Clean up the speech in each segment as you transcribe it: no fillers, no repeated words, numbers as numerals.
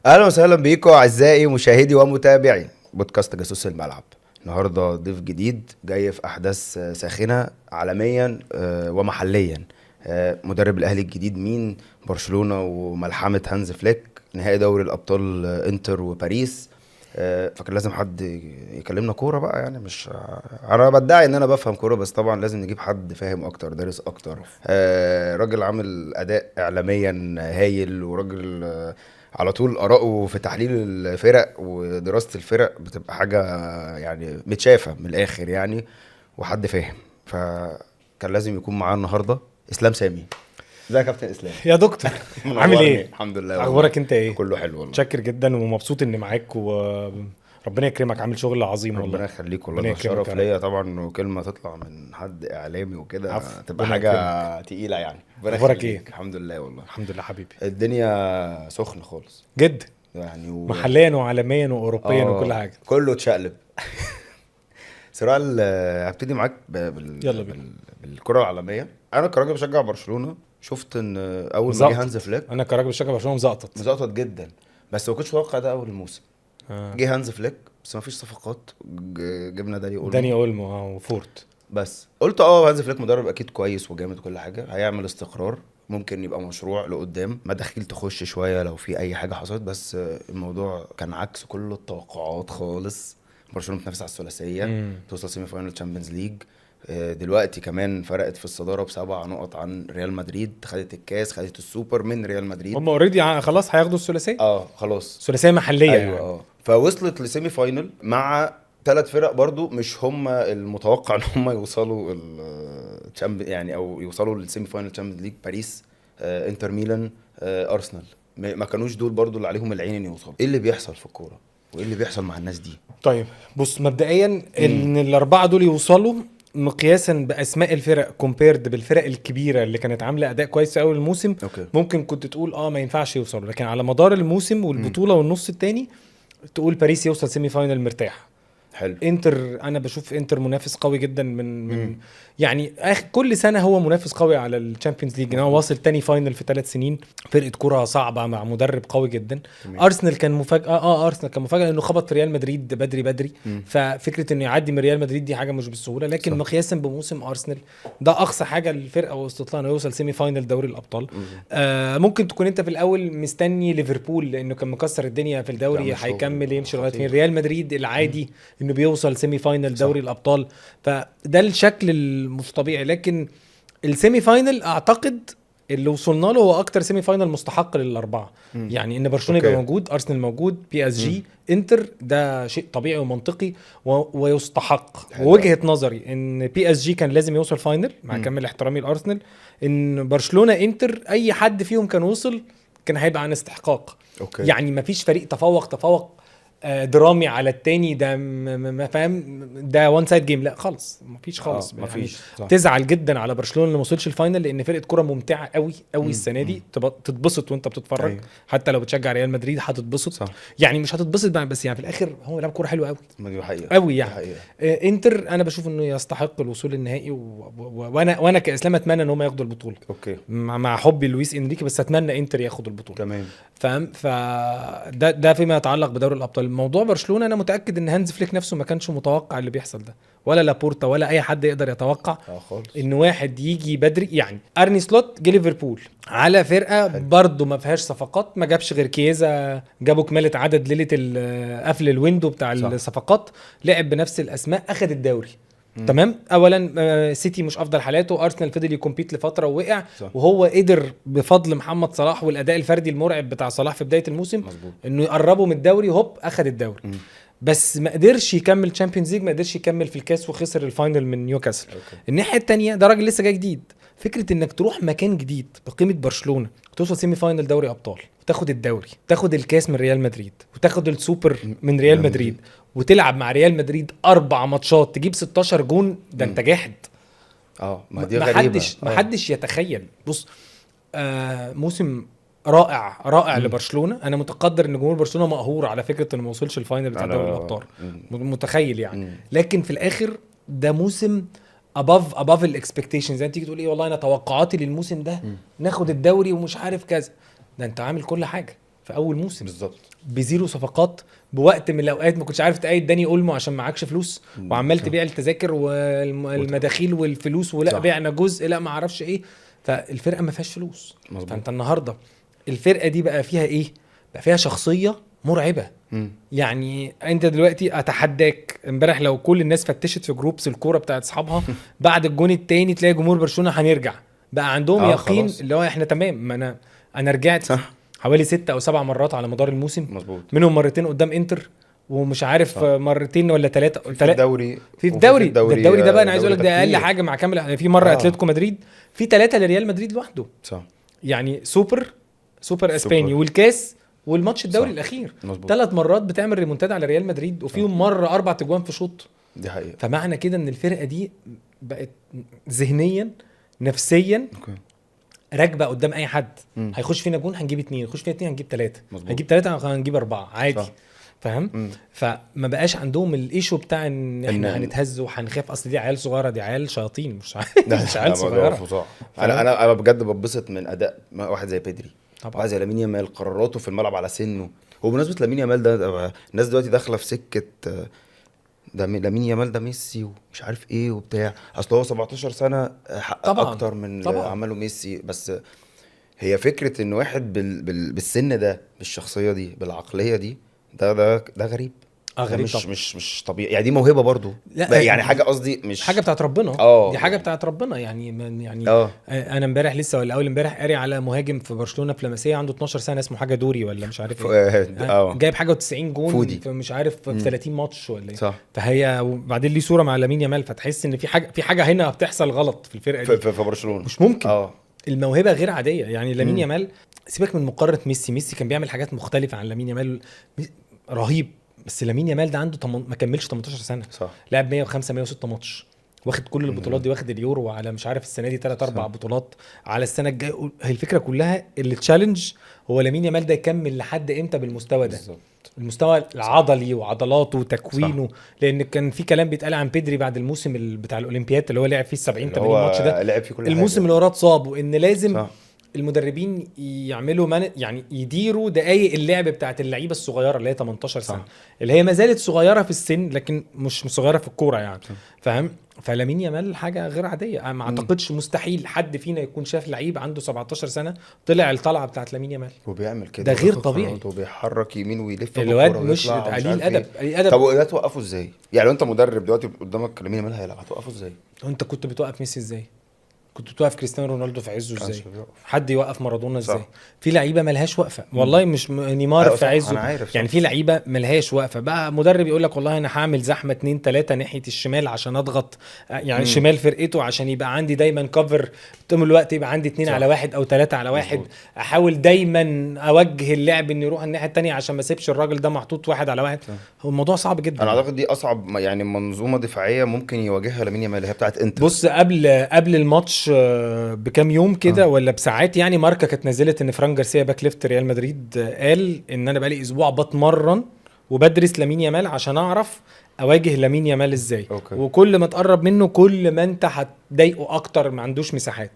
اهلا وسهلا بيكم اعزائي مشاهدي ومتابعي بودكاست جاسوس الملعب. النهارده ضيف جديد جاي في احداث ساخنه عالميا ومحليا. مدرب الاهلي الجديد مين؟ برشلونه وملحمه هانز فليك، نهائي دوري الابطال انتر وباريس. فكان لازم حد يكلمنا كوره بقى، يعني مش انا بدعي ان انا بفهم كوره، بس طبعا لازم نجيب حد فاهم اكتر، دارس اكتر. راجل عامل اداء اعلاميا هايل، وراجل على طول آراءه في تحليل الفرق ودراسة الفرق بتبقى حاجة يعني متشافة من الآخر يعني، وحد فاهم. فكان لازم يكون معانا النهاردة إسلام سامي. ازيك يا كابتن إسلام؟ يا دكتور عامل منورني. ايه؟ الحمد لله والله. اخبارك انت ايه؟ كله حلو والله. متشكر جدا ومبسوط اني معاك وربنا يكرمك، عامل شغل عظيم والله. ربنا يخليك والله، ربنا ده يكرمك شرف يا رب. ليا طبعا، وكلمة تطلع من حد إعلامي وكده عفو، تبقى ربنا حاجة يكرمك. تقيلة يعني. ربنا اخبارك ايه؟ يخليك. الحمد لله والله. الحمد لله حبيبي. الدنيا سخنة خالص جد، يعني محليا وعالميا واوروبيا وكل حاجه. كله اتشقلب. صراع هبتدي معاك يلا بينا. بالكرة العالمية. انا كراجل بشجع برشلونة، شفت ان اول ما جه هانز مزقطط، فليك انا كراجل بشجع برشلونه مزقطط. مزقطط جدا، بس ما كنتش متوقع ده اول الموسم. آه. جه هانز فليك بس ما فيش صفقات، جبنا داني داني اولمو. اولمو وفورت. بس قلت هانز فليك مدرب اكيد كويس وجامد وكل حاجة، هيعمل استقرار، ممكن يبقى مشروع لقدام، مداخيل تخش شوية لو في اي حاجة حصلت. بس الموضوع كان عكس كل التوقعات خالص. برشلونة بتنافس على الثلاثية، توصل سيمي فاينل تشامبيونز ليج. دلوقتي كمان فرقت في الصدارة ب7 نقط عن ريال مدريد، خدت الكاس، خدت السوبر من ريال مدريد. هم اوريدي خلاص هياخدوا الثلاثيه. خلاص. ثلاثيه محليه ايوه يعني. فوصلت لسيمي فاينل مع 3 فرق برضو مش هم المتوقع ان هم يوصلوا يعني او يوصلوا للسيمي فاينل تشامبيونز ليج. باريس، انتر ميلان، ارسنال، ما كانوش دول برضو اللي عليهم العين ان يوصلوا. ايه اللي بيحصل في الكوره وايه اللي بيحصل مع الناس دي؟ طيب بص، مبدئيا ان الاربعه دول يوصلوا مقياسا باسماء الفرق كومبيرد بالفرق الكبيره اللي كانت عامله اداء كويس قوي الموسم. أوكي. ممكن كنت تقول ما ينفعش يوصلوا، لكن على مدار الموسم والبطوله والنص التاني تقول باريس يوصل سيمي فاينل مرتاح. حلو. انتر، انا بشوف انتر منافس قوي جدا من يعني كل سنه هو منافس قوي على الشامبيونز ليج. هو واصل تاني فاينل في 3 سنين. فرقه كره صعبه مع مدرب قوي جدا. ارسنال كان مفاجاه. ارسنال كان مفاجاه لانه خبط في ريال مدريد بدري. ففكره انه يعدي من ريال مدريد دي حاجه مش بالسهوله، لكن صح. مقياسا بموسم ارسنال ده اقصى حاجه الفرقه وصلت لها انه يوصل سيمي فاينل دوري الابطال. ممكن تكون انت في الاول مستني ليفربول لانه كان مكسر الدنيا في الدوري، هيكمل يمشي لغايه فين. ريال مدريد العادي انه بيوصل سيمي فاينل دوري الابطال، فده الشكل المش طبيعي. لكن السيمي فاينل اعتقد اللي وصلنا له هو اكتر سيمي فاينل مستحق للاربعه. يعني ان برشلونه يبقى موجود، ارسنال موجود، بي اس جي، انتر، ده شيء طبيعي ومنطقي ويستحق. ووجهه نظري ان بي اس جي كان لازم يوصل فاينل مع كامل احترامي لارسنال. ان برشلونه انتر اي حد فيهم كان وصل كان هيبقى عن استحقاق. أوكي. يعني مفيش فريق تفوق درامي على التاني، ده ما فاهم، ده وان سايد جيم، لا خالص، مفيش خالص. مفيش. يعني تزعل جدا على برشلونه اللي ما وصلش الفاينل، لان فرقه كره ممتعه قوي قوي السنه دي، تتبسط وانت بتتفرج. أيوه. حتى لو بتشجع ريال مدريد هتتبسط. صح. يعني مش هتتبسط بس يعني في الاخر هو لعب كوره حلوه قوي ما دي حقيقه قوي يعني. انتر انا بشوف انه يستحق الوصول النهائي وانا كاسلام اتمنى ان هم ياخدوا البطوله. اوكي. مع حبي لويس انريكي، بس اتمنى انتر ياخد البطوله. تمام. فاهم؟ ده فيما يتعلق بدوري الابطال. موضوع برشلونه انا متاكد ان هانز فليك نفسه ما كانش متوقع اللي بيحصل ده، ولا لابورتا ولا اي حد يقدر يتوقع خالص. ان واحد يجي بدري. يعني ارني سلوت جه ليفربول على فرقه برضو ما فيهاش صفقات، ما جابش غير كيزا، جابوا كمالة عدد ليله قفل الويندو بتاع صح. الصفقات، لعب بنفس الاسماء، اخذ الدوري. تمام. اولا سيتي مش افضل حالاته، ارسنال فضل يكمبيت لفتره ووقع. صح. وهو قدر بفضل محمد صلاح والاداء الفردي المرعب بتاع صلاح في بدايه الموسم مظبوط. انه يقربوا من الدوري، هوب اخذ الدوري. بس ما قدرش يكمل تشامبيونز ليج، ما قدرش يكمل في الكاس وخسر الفاينل من نيوكاسل. الناحيه الثانيه ده راجل لسه جاي جديد. فكره انك تروح مكان جديد بقيمه برشلونه وتوصل سيمي فاينل دوري ابطال، وتاخد الدوري، تاخد الكاس من ريال مدريد، وتاخد السوبر من ريال مدريد، وتلعب مع ريال مدريد 4 ماتشات تجيب 16 جون، ده انت جاحد. ما دي غريبه. ما حدش يتخيل. بص، موسم رائع لبرشلونه. انا متقدر ان جمهور برشلونه مقهور على فكره انه ما وصلش الفاينل بتاع دوري الابطال، متخيل يعني. لكن في الاخر ده موسم above الاكسبكتيشنز. يعني تيجي تقول ايه، والله انا توقعاتي للموسم ده ناخد الدوري ومش عارف كذا، ده انت عامل كل حاجه. في اول موسم بالظبط. بزيرو صفقات، بوقت من الاوقات ما كنتش عارف تقيد داني اولمو عشان معكش فلوس، وعمال تبيع التذاكر والمداخيل والفلوس، ولا بعنا جزء، لا ما اعرفش ايه. فالفرقه ما فيهاش فلوس. مظبوط. فانت النهارده الفرقه دي بقى فيها ايه؟ بقى فيها شخصيه مرعبه. يعني انت دلوقتي اتحداك امبارح لو كل الناس فتشت في جروبس الكوره بتاعت اصحابها بعد الجون التاني تلاقي جمهور برشلونه هنرجع، بقى عندهم يقين خلاص. اللي هو احنا تمام. ما انا رجعت صح. حوالي 6 أو 7 مرات على مدار الموسم. مظبوط. منهم مرتين قدام انتر، ومش عارف مرتين ولا 3 في الدوري. في الدوري ده بقى انا عايز اقول لك ده اقل كتير. حاجه مع كامل يعني. في مره اتلتيكو مدريد، في 3 لريال مدريد لوحده. صح. يعني سوبر اسباني والكاس والماتش الدوري الاخير. مظبوط. 3 مرات بتعمل ريمونتادا على ريال مدريد، وفيهم مره 4 تجوان في شوط. دي حقيقه. فمعنى كده ان الفرقه دي بقت ذهنيا نفسيا راكبه قدام اي حد. هيخش فينا جون هنجيب 2، يخش فينا 2 هنجيب 3، هنجيب 3 هنجيب 4 عادي. صح. فاهم؟ فما بقاش عندهم الايشو بتاع ان احنا هنتهز وهنخاف، اصل دي عيال صغيره، دي عيال شياطين، مش عيال صغيره. انا بجد ببسط من اداء واحد زي بيدري، واحد زي لامين يامال، قراراته في الملعب على سنه. وبمناسبه لامين يامال ده، الناس دلوقتي داخله في سكه ده لامين يامال ده ميسي ومش عارف ايه وبتاع، اصل هو 17 سنه حقق اكتر من عمله ميسي. بس هي فكره ان واحد بالسن ده، بالشخصيه دي، بالعقليه دي، ده غريب. غريب. مش طبيعي يعني. دي موهبه برضو. لا يعني حاجه، قصدي مش حاجه بتاعت ربنا. دي حاجه بتاعت ربنا يعني. انا امبارح لسه ولا اول امبارح قاري على مهاجم في برشلونه في لاماسيا عنده 12 سنه اسمه حاجه دوري ولا مش عارف ايه. جايب حاجه و90 جون فودي. في مش عارف في 30 ماتش ولا ايه. فهي وبعدين ليه صوره مع لامين يامال، فتحس ان في حاجه هنا بتحصل غلط في الفرقه دي في برشلونه. مش ممكن. الموهبه غير عاديه يعني. لامين يامال سيبك من مقارنه ميسي كان بيعمل حاجات مختلفه عن لامين يامال، رهيب. بس لامين يامال ده عنده ما كملش 18 سنه. صح. لعب 105 106 ماتش، واخد كل البطولات دي، واخد اليورو، وعلى مش عارف السنه دي 3 4 بطولات على السنه الجايه. هي الفكره كلها اللي تشالنج هو لامين يامال ده يكمل لحد امتى بالمستوى ده. بالزبط. المستوى العضلي وعضلاته وتكوينه. لان كان في كلام بيتقال عن بيدري بعد الموسم بتاع الاولمبياد اللي هو لعب فيه 70 80 ماتش ده، لعب فيه كل الموسم اللي وراه اتصاب، وان لازم صح. المدربين يعملوا يعني يديروا دقايق اللعب بتاعت اللعيبه الصغيره اللي هي 18 سنه، اللي هي ما زالت صغيره في السن لكن مش صغيره في الكوره يعني. فاهم؟ فلامين يامال حاجه غير عاديه. ما اعتقدش، مستحيل حد فينا يكون شاف لعيب عنده 17 سنه طلع الطلعه بتاعت لامين يامال وبيعمل كده. ده غير طبيعي، وبيحرك يمين ويلف الواد مش قليل ادب. طب وده توقفه ازاي يعني؟ لو انت مدرب دلوقتي قدامك لامين يامال هيلعب، هتوقفه ازاي؟ وانت كنت بتوقف ميسي ازاي؟ كنت بتوقف كريستيانو رونالدو في عزه ازاي؟ حد يوقف مارادونا ازاي؟ في لعيبه ملهاش وقفه والله، مش نيمار في عزه يعني. في لعيبه ملهاش وقفه بقى. مدرب يقول لك والله انا هعمل زحمه 2 3 ناحيه الشمال عشان اضغط يعني شمال فرقته، عشان يبقى عندي دايما كفر طول الوقت، يبقى عندي 2 على 1 أو 3 على 1. احاول دايما اوجه اللعب ان يروح الناحيه الثانيه عشان ما اسيبش الراجل ده محطوط 1 على 1. هو الموضوع صعب جدا. انا اعتقد دي اصعب يعني منظومه دفاعيه ممكن يواجهها لامين يامال، هي بتاعت انتر. بص قبل الماتش بكام يوم كده ولا بساعات يعني، ماركا كانت نزلت ان فران جارسيا باك ليفت ريال مدريد قال ان انا بقالي اسبوع بتمرن وبدرس لامين يامال عشان اعرف اواجه لامين يامال ازاي. وكل ما تقرب منه كل ما انت هتضايقه اكتر، ما عندوش مساحات.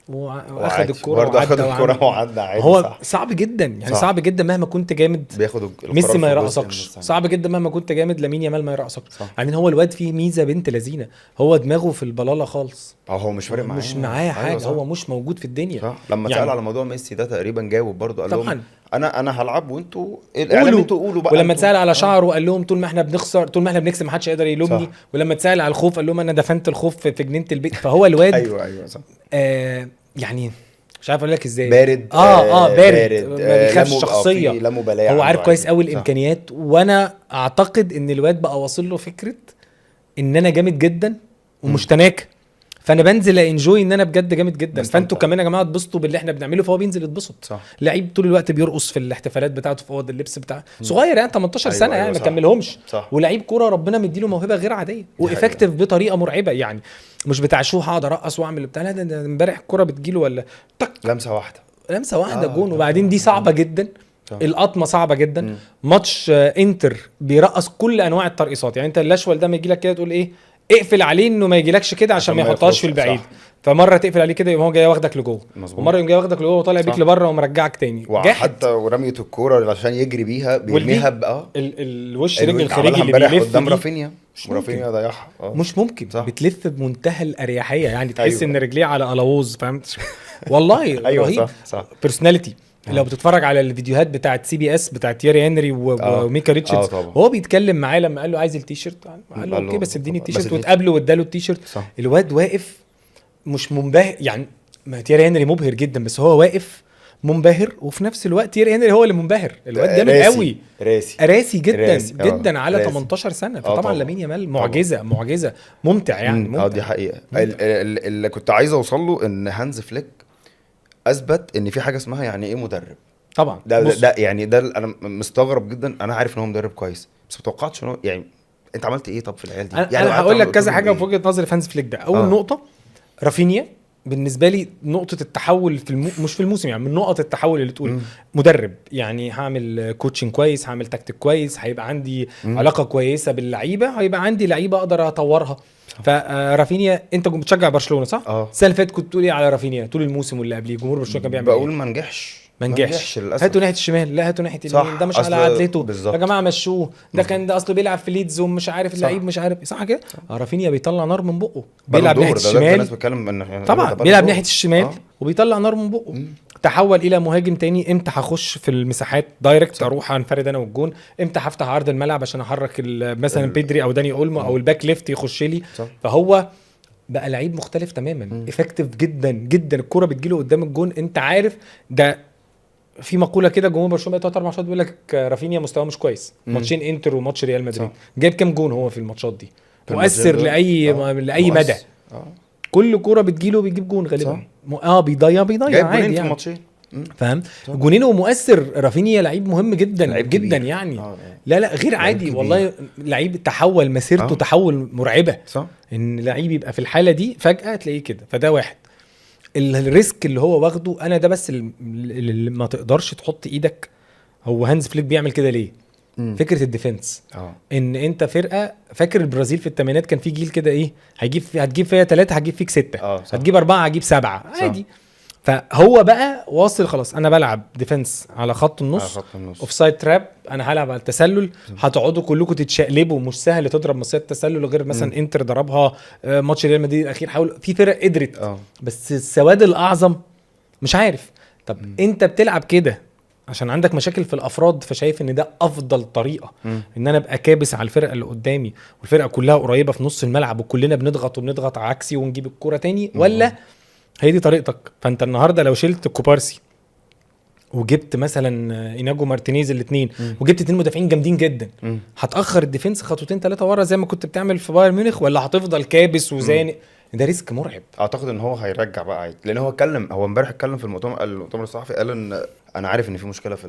واخد الكرة وعدى عادي. هو صح. صعب جدا يعني. صح. صعب جدا مهما كنت جامد بياخد ميسي ما يرقصكش. صعب جدا مهما كنت جامد لامين يامال ما يرقصك. يعني هو الواد فيه ميزه بنت لذينه، هو دماغه في البلاله خالص. هو مش فارق معاه، مش معاه حاجه. هو مش موجود في الدنيا. صح. لما يعني سأل على موضوع ميسي ده تقريبا جاوب برضه، قال لهم انا هلعب وانتوا الاعلام انتوا قولوا بقى. ولما اتسال على شعره قال لهم طول ما احنا بنخسر طول ما احنا بنكسب ما حدش يقدر يلومني. ولما اتسال على الخوف قال لهم انا دفنت الخوف في جنينه البيت. فهو الواد ايوه صح. يعني مش عارف اقول لك ازاي. بارد. بارد ما بيخافش شخصيه. هو عارف كويس قوي الامكانيات. وانا اعتقد ان الواد بقى واصل له فكره ان انا جامد جدا ومش تناكه، فانا بنزل انجوي ان انا بجد جامد جدا. فانتوا كمان يا جماعه اتبسطوا باللي احنا بنعمله. فهو بينزل يتبسط. لعيب طول الوقت بيرقص في الاحتفالات بتاعته في اوض اللبس بتاعه، صغير يعني 18 سنه يعني ما كملهمش. ولعيب كوره ربنا مديله موهبه غير عاديه وافكتيف بطريقه مرعبه يعني. مش بتاع شو هقعد ارقص واعمل بتاع، لا ده امبارح الكوره بتجيله ولا تك لمسه واحده جون. وبعدين دي صعبه جدا. القطمه صعبه جدا. ماتش انتر بيرقص كل انواع الترقيصات يعني. انت الاشول ده ما يجي لك كده تقول ايه اقفل عليه انه ما يجيلكش كده عشان ما يحطهاش في البعيد. فمره تقفل عليه كده يبقى هو جاي واخدك لجوه، ومره يقوم جاي واخدك لجوه وطالع بيك لبره ومرجعك تاني. وحتى ورميه الكوره عشان يجري بيها بيرميها الوش رجل الخارجي اللي بيلف قدام رافينيا، رافينيا ضيعها. مش ممكن صح. بتلف بمنتهى الاريحيه يعني، تحس ان رجليه على الوز، فهمت؟ والله رهيب. صح. بيرسوناليتي. لو بتتفرج على الفيديوهات بتاعت CBS بتاعت تيري هنري وميكا ريتشاردز، هو بيتكلم معاه لما قال له عايز التيشيرت، قال له اوكي بس اديني التيشيرت، وتقابله واداله التيشيرت. الواد واقف مش منبهر يعني، ما تيري هنري مبهر جدا بس هو واقف منبهر، وفي نفس الوقت تيري هنري هو اللي منبهر. الواد جامد قوي، راسي جدا جدا على 18 سنه. فطبعا لامين يامال معجزه ممتع يعني. دي حقيقه. اللي كنت عايز اوصل له ان هانز فليك اثبت ان في حاجه اسمها يعني ايه مدرب. طبعا ده يعني ده انا مستغرب جدا. انا عارف ان هو مدرب كويس بس ما توقعتش ان هو يعني انت عملت ايه طب في العيال دي؟ يعني انا هقول لك كذا حاجه في وجهه نظري في هانز فليك ده. اول نقطه رافينيا بالنسبه لي نقطه التحول في مش في الموسم يعني، من نقط التحول اللي تقول مدرب يعني هعمل كوتشنج كويس، هعمل تكتيك كويس، هيبقى عندي علاقه كويسه باللعيبه، هيبقى عندي لعيبه اقدر اطورها. فرافينيا انت كنت بتشجع برشلونه صح؟ السنه اللي فاتت كنت تقول ايه على رافينيا طول الموسم واللي قبليه؟ جمهور برشلونه كان بيعمل بقول ما نجحش للاسف. هاتوا ناحيه الشمال، لا هاتوا ناحيه اليمين، ده مش على عدلته يا جماعه مشوه، ده كان ده اصله بيلعب في ليدز ومش عارف اللعيب مش عارف صح كده. رافينيا بيطلع نار من بقه، بيلعب ناحيه الشمال طبعا، بيلعب ناحيه الشمال وبيطلع نار من بقه. تحول الى مهاجم تاني. امتى هخش في المساحات دايركت، اروح انفرد انا والجون، امتى هفتح عرض الملعب عشان احرك مثلا بيدري او داني اولمو او الباك ليفت يخش لي. فهو بقى لعيب مختلف تماما، افكتيف جدا جدا. الكرة بتجيله قدام الجون، انت عارف ده. في مقوله كده جمهور برشلونه بقى 3 ماتشات بيقول لك رافينيا مستواه مش كويس. ماتشين انتر وماتش ريال مدريد جايب كام جون هو في الماتشات دي؟ مؤثر لاي مدى. كل كرة بتجيله بيجيب جون غالبا. بيضيع عادي يعني. فاهم؟ جونين ومؤثر. رافينيا لعيب مهم جدا جدا يعني. لا غير عادي والله. لعيب تحول مسيرته تحول مرعبه صح. ان لعيب يبقى في الحاله دي فجاه تلاقيه كده. فده واحد. الريسك اللي هو واخده انا ده بس اللي ما تقدرش تحط ايدك. هو هانز فليك بيعمل كده ليه؟ فكره الديفنس. ان انت فرقه، فاكر البرازيل في الثمانينات كان في جيل كده ايه، هتجيب فيها 3 هتجيب فيك 6 هتجيب 4 هتجيب 7 عادي. فهو بقى واصل خلاص، انا بلعب ديفنس على خط النص اوف سايد تراب، انا هلعب على التسلل، هتقعدوا كلكم تتشقلبوا. مش سهل تضرب مصيدة التسلل غير مثلا انتر ضربها ماتش ريال مدريد الاخير. حاول في فرق قدرت بس السواد الاعظم مش عارف. طب انت بتلعب كده عشان عندك مشاكل في الافراد، فشايف ان ده افضل طريقه ان انا ابقى كابس على الفرقه اللي قدامي والفرقه كلها قريبه في نص الملعب وكلنا بنضغط عكسي ونجيب الكرة تاني، ولا هي دي طريقتك؟ فانت النهارده لو شلت كوبارسي وجبت مثلا إيناجو مارتينيز الاثنين وجبت 2 مدافعين جامدين جدا، هتأخر الديفنس 2-3 ورا زي ما كنت بتعمل في بايرن ميونخ، ولا هتفضل كابس وزانق؟ ده ريسك مرعب. اعتقد ان هو هيرجع بقى عادي، لان هو امبارح اتكلم في المؤتمر الصحفي، قال ان انا عارف ان في مشكله في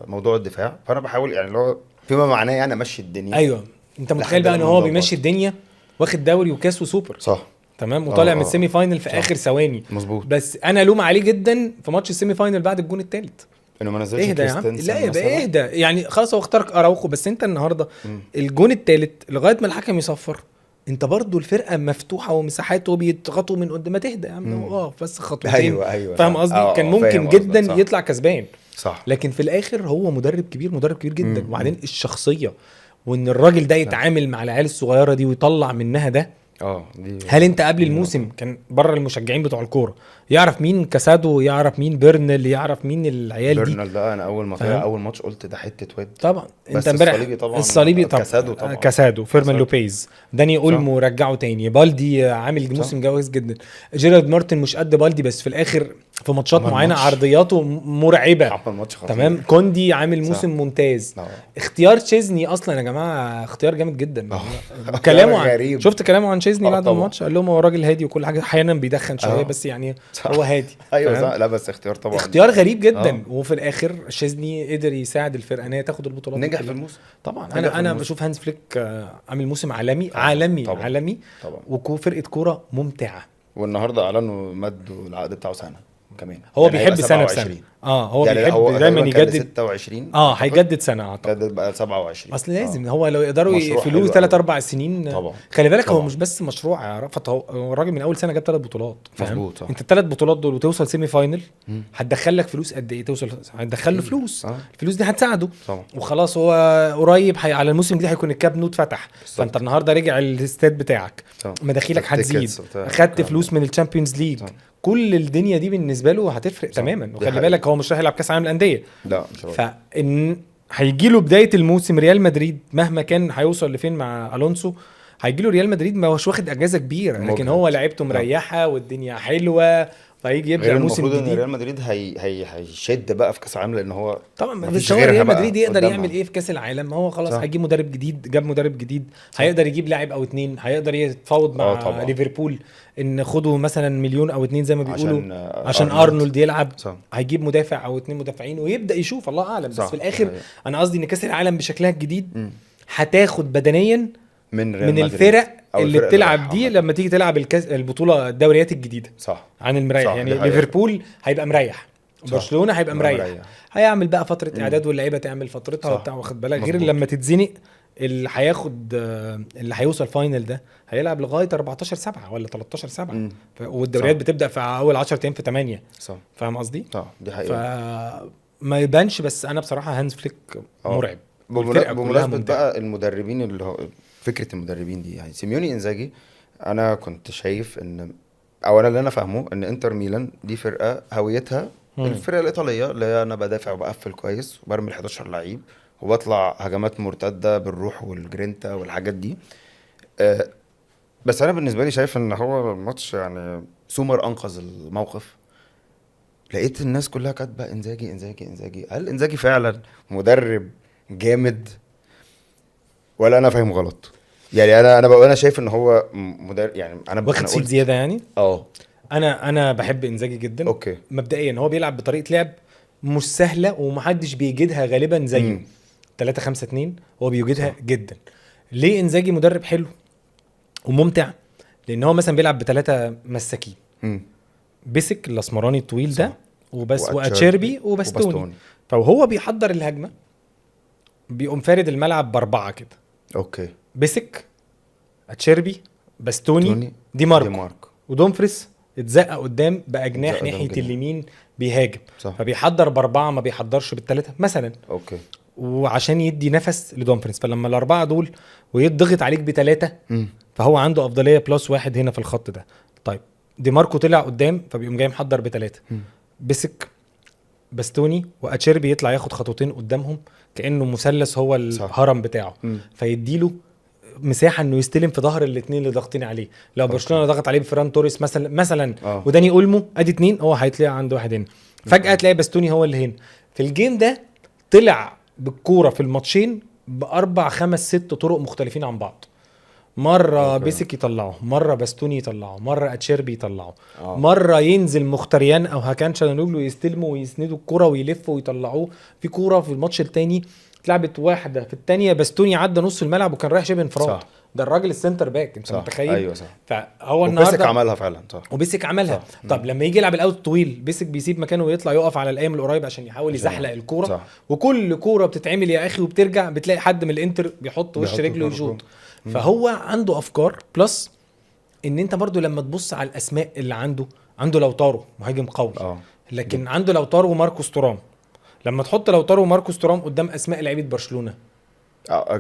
موضوع الدفاع، فانا بحاول يعني لو فيما معناه يعني امشي الدنيا. ايوه انت متخيل بقى ان هو بيمشي الدنيا، واخد دوري وكاس وسوبر صح تمام، وطالع من السيمي فاينل في اخر ثواني مظبوط. بس انا لوم عليه جدا في ماتش السيمي فاينل بعد الجون الثالث انه ما نزلش كريستنسن. لا يبقى اهدى يعني، خلاص هو اختارك اراوخو، بس انت النهارده الجون الثالث لغايه ما الحكم يصفر انت برضو الفرقه مفتوحه ومساحات وبيضغطوا من قدام، ما تهدى يا عم بس خطوتين. ايوه فاهم قصدي؟ كان ممكن جدا يطلع كسبان صح. لكن في الاخر هو مدرب كبير جدا. وبعدين الشخصيه وان الراجل ده يتعامل مع العيال الصغيره دي ويطلع منها ده. هل انت قبل الموسم كان بره المشجعين بتوع الكوره يعرف مين كاسادو، يعرف مين بيرنل، يعرف مين العيال دي؟ بيرنل ده انا اول ما طلع اول ماتش قلت ده حته واد طبعا. انت امبارح الصليبي طبعا كاسادو فيرمان لوبيز، داني اولمو رجعه تاني، بالدي عامل موسم جويس جدا، جيرارد مارتن مش قد بالدي بس في الاخر في ماتشات معينه عرضياته مرعبه تمام. كوندي عامل موسم ممتاز. اختيار تشيزني اصلا يا جماعه اختيار جامد جدا. كلامه شفت كلامه عن تشيزني بعد الماتش، قال لهم هو راجل هادي وكل حاجه، احيانا بيدخن شويه بس يعني هو هادي. ايوه لا بس اختيار طبعا اختيار غريب جدا. وفي الاخر تشيزني قدر يساعد الفرقه ان هي تاخد البطولات، نجح في الموسم طبعا. انا بشوف هانز فليك عامل موسم عالمي وفرقه كوره ممتعه. والنهارده اعلنوا مدوا العقد بتاعه سنه كمان، هو يعني بيحب سنه بسنه هو يعني بيحب هو دايما تقريباً كان يجدد. 26 هيجدد سنه اعتقد. كان بقى 27. اصل لازم هو لو يقدروا مشروع يقفلوه حلو 3 أوي. 4 سنين. طبعا خلي بالك هو طبعا. مش بس مشروع يا رفعت، هو الراجل من اول سنه جاب 3 بطولات، فاهم؟ مظبوط صح. انت ال3 بطولات دول وتوصل سيمي فاينل، مم. هتدخل لك فلوس قد ايه؟ هتدخل له كتير. فلوس. اه الفلوس دي هتساعده. طبعا. وخلاص هو قريب على الموسم الجديد هيكون الكاب نوت فتح، فانت النهارده رجع الاستاد بتاعك، طبعا. مداخيلك هتزيد، التيكتس وبتاع. اخدت فلوس من الشامبيونز ليج، صح. كل الدنيا دي بالنسبه له هتفرق صح. تماما. دي وخلي حقيقة. بالك هو مش رايح يلعب كاس عالم الانديه، لا مش هقول. فان هيجي له بدايه الموسم ريال مدريد مهما كان هيوصل لفين مع الونسو، هيجي له ريال مدريد ما هوش واخد اجازه كبيره، لكن مجهد. هو لعيبته مريحه والدنيا حلوه، فهيجي يبدا غير الموسم المفروض ان الجديد. ريال مدريد هيشد بقى في كاس العالم، لان هو طبعا مفيش بس هو غيرها ريال بقى مدريد يقدر قدامها. يعمل ايه في كاس العالم؟ ما هو خلاص صح. هيجيب مدرب جديد، جاب مدرب جديد، هيقدر يجيب لاعب او اتنين، هيقدر يتفاوض مع طبعا. ليفربول ان خدوا مثلا مليون او اتنين زي ما بيقولوا عشان أرنولد. ارنولد يلعب. صح. هيجيب مدافع او اتنين مدافعين ويبدا يشوف، الله اعلم. بس صح. في الاخر أيوة. انا قصدي ان كاس العالم بشكلها الجديد مم. هتاخد بدنيا من ريال من مدريد. الفرق أو اللي الفرق بتلعب رايحة دي عامة. لما تيجي تلعب البطوله الدوريات الجديده صح. عن المريح. صح، يعني دي حقيقة. ليفربول هيبقى مريح، صح. برشلونه هيبقى مريح. هيعمل بقى فتره مم. اعداد واللعيبه تعمل فترتها صح. وبتاع، واخد بالك؟ غير مظبوط. لما تتزنق اللي هياخد اللي هيوصل فاينل ده هيلعب لغايه 14/7 ولا 13/7 مم. والدوريات صح. بتبدا في اول 10 ايام في 8. صح. فاهم قصدي؟ صح دي حقيقة. فما يبانش، بس انا بصراحه هانز فليك مرعب. والفرقة كلها بمناسبة ممتعة. بقى المدربين اللي هو فكرة المدربين دي، يعني سيميوني انزاجي، انا كنت شايف ان اولا اللي انا فاهمه ان انتر ميلان دي فرقة هويتها الفرقة الإيطالية، اللي هي أنا بدافع وبقفل كويس وبرمي 11 لعيب وبطلع هجمات مرتدة بالروح والجرينتا والحاجات دي. بس أنا بالنسبة لي شايف إن هو الماتش يعني سومر أنقذ الموقف. لقيت الناس كلها كاتبة إنزاجي إنزاجي إنزاجي. هل إنزاجي فعلا مدرب جامد ولا أنا فاهم غلط؟ يعني أنا شايف إن هو مدرب، يعني أنا واخد سيت زيادة يعني. انا بحب انزاجي جدا. اوكي. مبدئيا هو بيلعب بطريقه لعب مش سهله ومحدش بيجدها غالبا زيه. 3-5-2 هو بيوجدها جدا. ليه انزاجي مدرب حلو وممتع؟ لان هو مثلا بيلعب ب3 مساكين، بيسك الاسمراني الطويل ده وبس، واتشيربي وباستوني. فهو بيحضر الهجمه بيقوم فارد الملعب ب4 كده. اوكي. بيسك، اتشيربي، باستوني، دي ماركو ودومفريس اتزق قدام باجناح ناحيه اليمين بيهاجم. صح. فبيحضر ب4 ما بيحضرش بال3 مثلا. اوكي. وعشان يدي نفس لدومفريس، فلما ال4 دول ويضغط عليك ب3 فهو عنده افضليه +1 هنا في الخط ده. طيب دي ماركو طلع قدام فبيقوم جاي محضر ب3. بيسك، باستوني، واتشيربي يطلع ياخد خطوتين قدامهم كانه مثلث هو الهرم بتاعه. فيديله مساحه انه يستلم في ظهر الاثنين اللي ضاغطين عليه. لو برشلونه ضغط عليه بفران توريس مثلا وداني اولمو ادي 2، هو هيطلع عنده واحد هنا. فجاه تلاقي باستوني هو اللي هنا. في الجيم ده طلع بالكوره في الماتشين ب4 5 6 طرق مختلفين عن بعض. مره بيسك يطلعه، مره باستوني يطلعه، مره اتشيربي يطلعه، مره ينزل مختاريان او هاكان شانوغلو يستلموا ويسندوا الكوره ويلفوا ويطلعوه. في كوره في الماتش الثاني اتلعبت واحده في الثانيه باستوني عدى نص الملعب وكان رايح شبه انفراد. ده الراجل السنتر باك، انت متخيل؟ ايوه صح. فهو النهارده بيسك عملها فعلا. صح. وبيسك عملها. طب لما يجي يلعب الاوت طويل بيسك بيسيب مكانه ويطلع يقف على القايم القريب عشان يحاول يزحلق الكوره. وكل كوره بتتعمل يا اخي وبترجع بتلاقي حد من الانتر بيحط وش رجله يشوط. فهو عنده افكار بلس ان انت برضو لما تبص على الاسماء اللي عنده لوتارو مهاجم قوي. لكن عنده لوتارو وماركوس تورام. لما تحط لوتارو وماركوس تورام قدام اسماء لعيبه برشلونه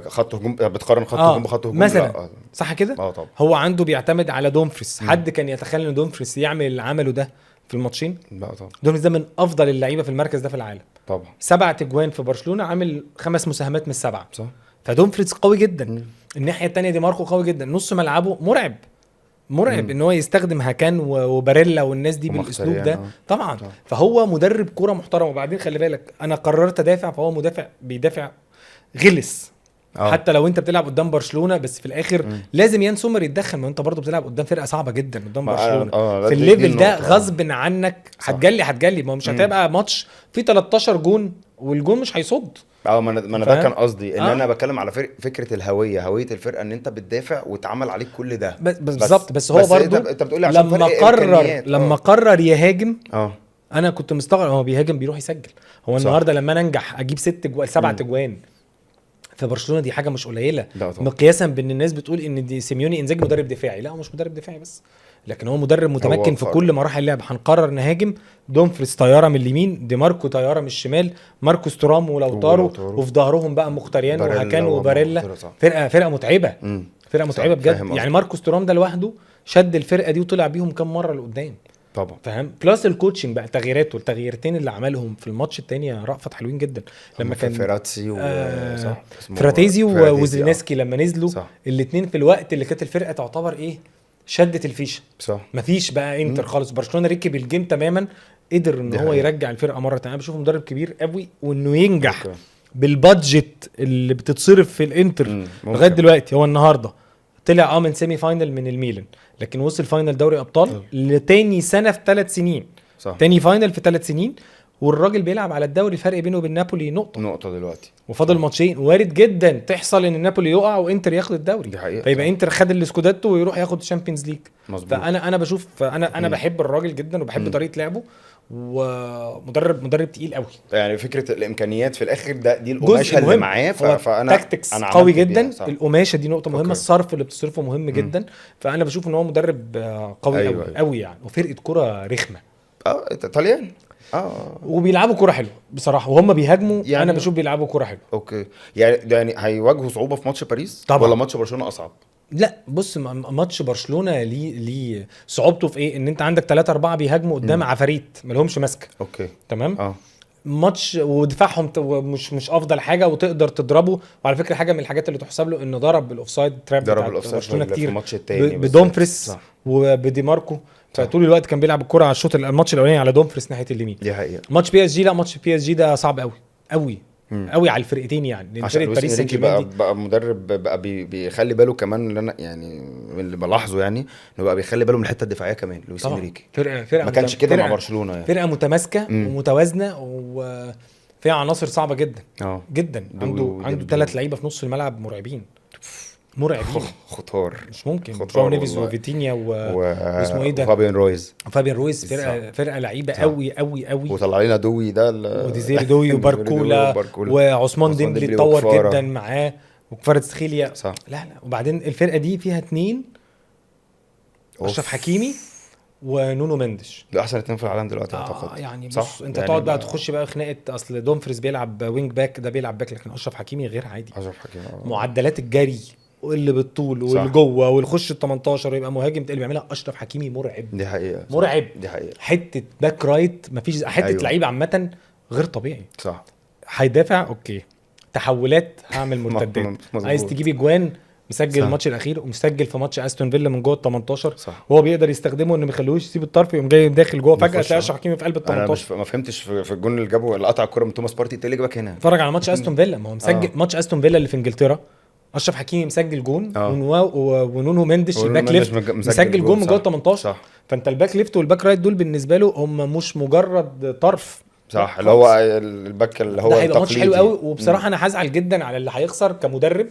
خط هجوم، بتقارن خط هجوم بخط هجوم مثلا صح كده. طبعا. هو عنده بيعتمد على دومفريس. حد كان يتخيل ان دومفريس يعمل اللي عمله ده في الماتشين؟ لا طبعا. دومفريس ده من افضل اللعيبه في المركز ده في العالم طبعا. 7 تجوان في برشلونه، عامل 5 مساهمات من 7. صح. فدومفريس قوي جدا. الناحيه الثانيه دي ماركو قوي جدا. نص ملعبه مرعب ان هو يستخدم هاكان وباريلا والناس دي بالاسلوب ده. طبعا. فهو مدرب كوره محترم. وبعدين خلي بالك انا قررت ادافع، فهو مدافع بيدافع غلس. حتى لو انت بتلعب قدام برشلونه بس في الاخر لازم يان سومر يتدخل. ما انت برضو بتلعب قدام فرقه صعبه جدا قدام برشلونه. في الليفل ده غصب عنك هتجلي. ما مش هتبقى ماتش فيه 13 جون والجون مش هيصد. ما انا ده كان قصدي ان انا بتكلم على فكره هويه الفرقه، ان انت بتدافع واتعمل عليك كل ده بالظبط. بس هو برضو انت بتقول لي عشان لما قرر يهاجم انا كنت مستغرب هو بيهاجم بيروح يسجل. هو صح. النهارده لما انا انجح اجيب 7 تجوان في برشلونه دي حاجه مش قليله، لا طبعا. مقياسا بان الناس بتقول ان دي سيميوني انزاجي مدرب دفاعي. لا هو مش مدرب دفاعي بس، لكن هو مدرب متمكن في كل مراحل اللعب. هنقرر نهاجم، دومفريس طياره من اليمين، دي ماركو طياره من الشمال، ماركوس تورام ولوتارو، وفي ظهرهم بقى مختاريان وهاكان وباريلا. فرقه متعبه. فرقه متعبه بجد. يعني ماركوس تورام ده لوحده شد الفرقه دي وطلع بيهم كام مره لقدام طبعا، فاهم. بلس الكوتشنج بقى، تغييراته التغييرتين اللي عملهم في الماتش التاني رأفت حلوين جدا. لما كان فراتسي صح فراتيزي وزلنسكي لما نزلوا الاثنين في الوقت اللي كانت الفرقه تعتبر ايه شدت الفيشه، صح. مفيش بقى انتر خالص. برشلونه ركب الجيم تماما، قدر ان هو يرجع الفرقه مره تانية. انا بشوفه مدرب كبير قوي، وانه ينجح بالبادجت اللي بتتصرف في الانتر لغايه دلوقتي. هو النهارده طلع من سيمي فاينل من الميلان، لكن وصل فاينل دوري ابطال لتاني سنه في 3 سنين. صح. تاني فاينل في 3 سنين، والراجل بيلعب على الدوري الفرق بينه وبين نابولي نقطه دلوقتي، وفاضل ماتشين. وارد جدا تحصل ان نابولي يقع وانتر ياخد الدوري، فيبقى انتر خد السكوداتو ويروح ياخد الشامبيونز ليج. فانا بشوف انا بحب الراجل جدا وبحب طريقه لعبه، ومدرب تقيل قوي. يعني فكره الامكانيات في الاخر دي القماشه اللي معاه، فانا تاكتكس قوي جدا. القماشه دي نقطه مهمه. الصرف اللي بتصرفه مهم جدا. فانا بشوف ان هو مدرب قوي قوي قوي يعني. وفرقه كره رخمه طليان وبيلعبوا كرة حلوه بصراحه، وهم بيهاجموا يعني. انا بشوف بيلعبوا كرة حلوه. اوكي، يعني هيواجهوا صعوبه في ماتش باريس طبعا. ولا ماتش برشلونه اصعب؟ لا بص، ماتش برشلونه ليه صعوبته في ايه؟ ان انت عندك 3-4 بيهاجموا قدام عفاريت ما لهمش ماسكه. اوكي تمام. ماتش ودفاعهم مش افضل حاجه، وتقدر تضربه. وعلى فكره حاجه من الحاجات اللي تحسب له انه ضرب الاوفسايد تراب بتاع برشلونه كتير في الماتش الثاني بدومفريس وبدي ماركو. فطول الوقت كان بيلعب الكره على الشوط الماتش الاولاني على دومفريس ناحيه اليمين. دي حقيقه. ماتش بي اس جي، لا ماتش بي اس جي ده صعب قوي قوي قوي على الفرقتين يعني. لان فرقه باريس سان جيرمان بقى مدرب بقى بيخلي باله كمان، اللي انا يعني من اللي بلاحظه يعني انه بقى بيخلي باله من الحته الدفاعيه كمان. لويس انريكي فرقه ما كانش كده مع برشلونه يعني. فرقه متماسكه ومتوازنه وفيها عناصر صعبه جدا جدا. عنده 3 لعيبه في نص الملعب مرعبين خطار مش ممكن. جواو نيفيز وفيتينيا واسمه ايه ده فابين رويز فرقه لعيبه قوي قوي قوي. وطلع لنا دوي ده وديزير دوي وباركولا وعثمان ديمبلي اتطور جدا معاه وكفاراتسخيليا. لا وبعدين الفرقه دي فيها 2 اشرف حكيمي ونونو مندش. ده احسن 2 في العالم دلوقتي اعتقد. يعني بص انت يعني تقعد بقى تخش بقى خناقه. اصل دومفريز بيلعب وينج باك، ده بيلعب باك، لكن اشرف حكيمي غير عادي. اشرف حكيمي معدلات الجري واللي بالطول واللي جوه والخش ال18 ويبقى مهاجم اللي بيعملها اشرف حكيمي مرعب. دي حقيقه مرعب. دي حقيقه. حته باك رايت مفيش حته لعيبه عامه غير طبيعي. صح. هيدافع اوكي، تحولات هعمل مرتدات عايز تجيب اجوان. مسجل الماتش الاخير ومسجل في ماتش استون فيلا من جوه ال18. وهو بيقدر يستخدمه انه ما يخلوش يسيب الطرف يقوم جاي داخل جوه فجاه تلاقي اشرف حكيمي في قلب ال18. انا ما فهمتش في الجون اللي جابه اللي قطع الكره من توماس بارتي تقول لي باك هنا. اتفرج على ماتش استون فيلا، ما هو مسجل ماتش استون فيلا اللي في انجلترا. اشرف حكيمي مسجل جون ونونو مندش الباك ليفت مسجل جون من جوه ال18. فانت الباك ليفت والباك رايت دول بالنسبه له هم مش مجرد طرف. صح، اللي هو الباك اللي هو ده هيبقى ماتش حلو قوي. وبصراحه انا هزعل جدا على اللي هيخسر كمدرب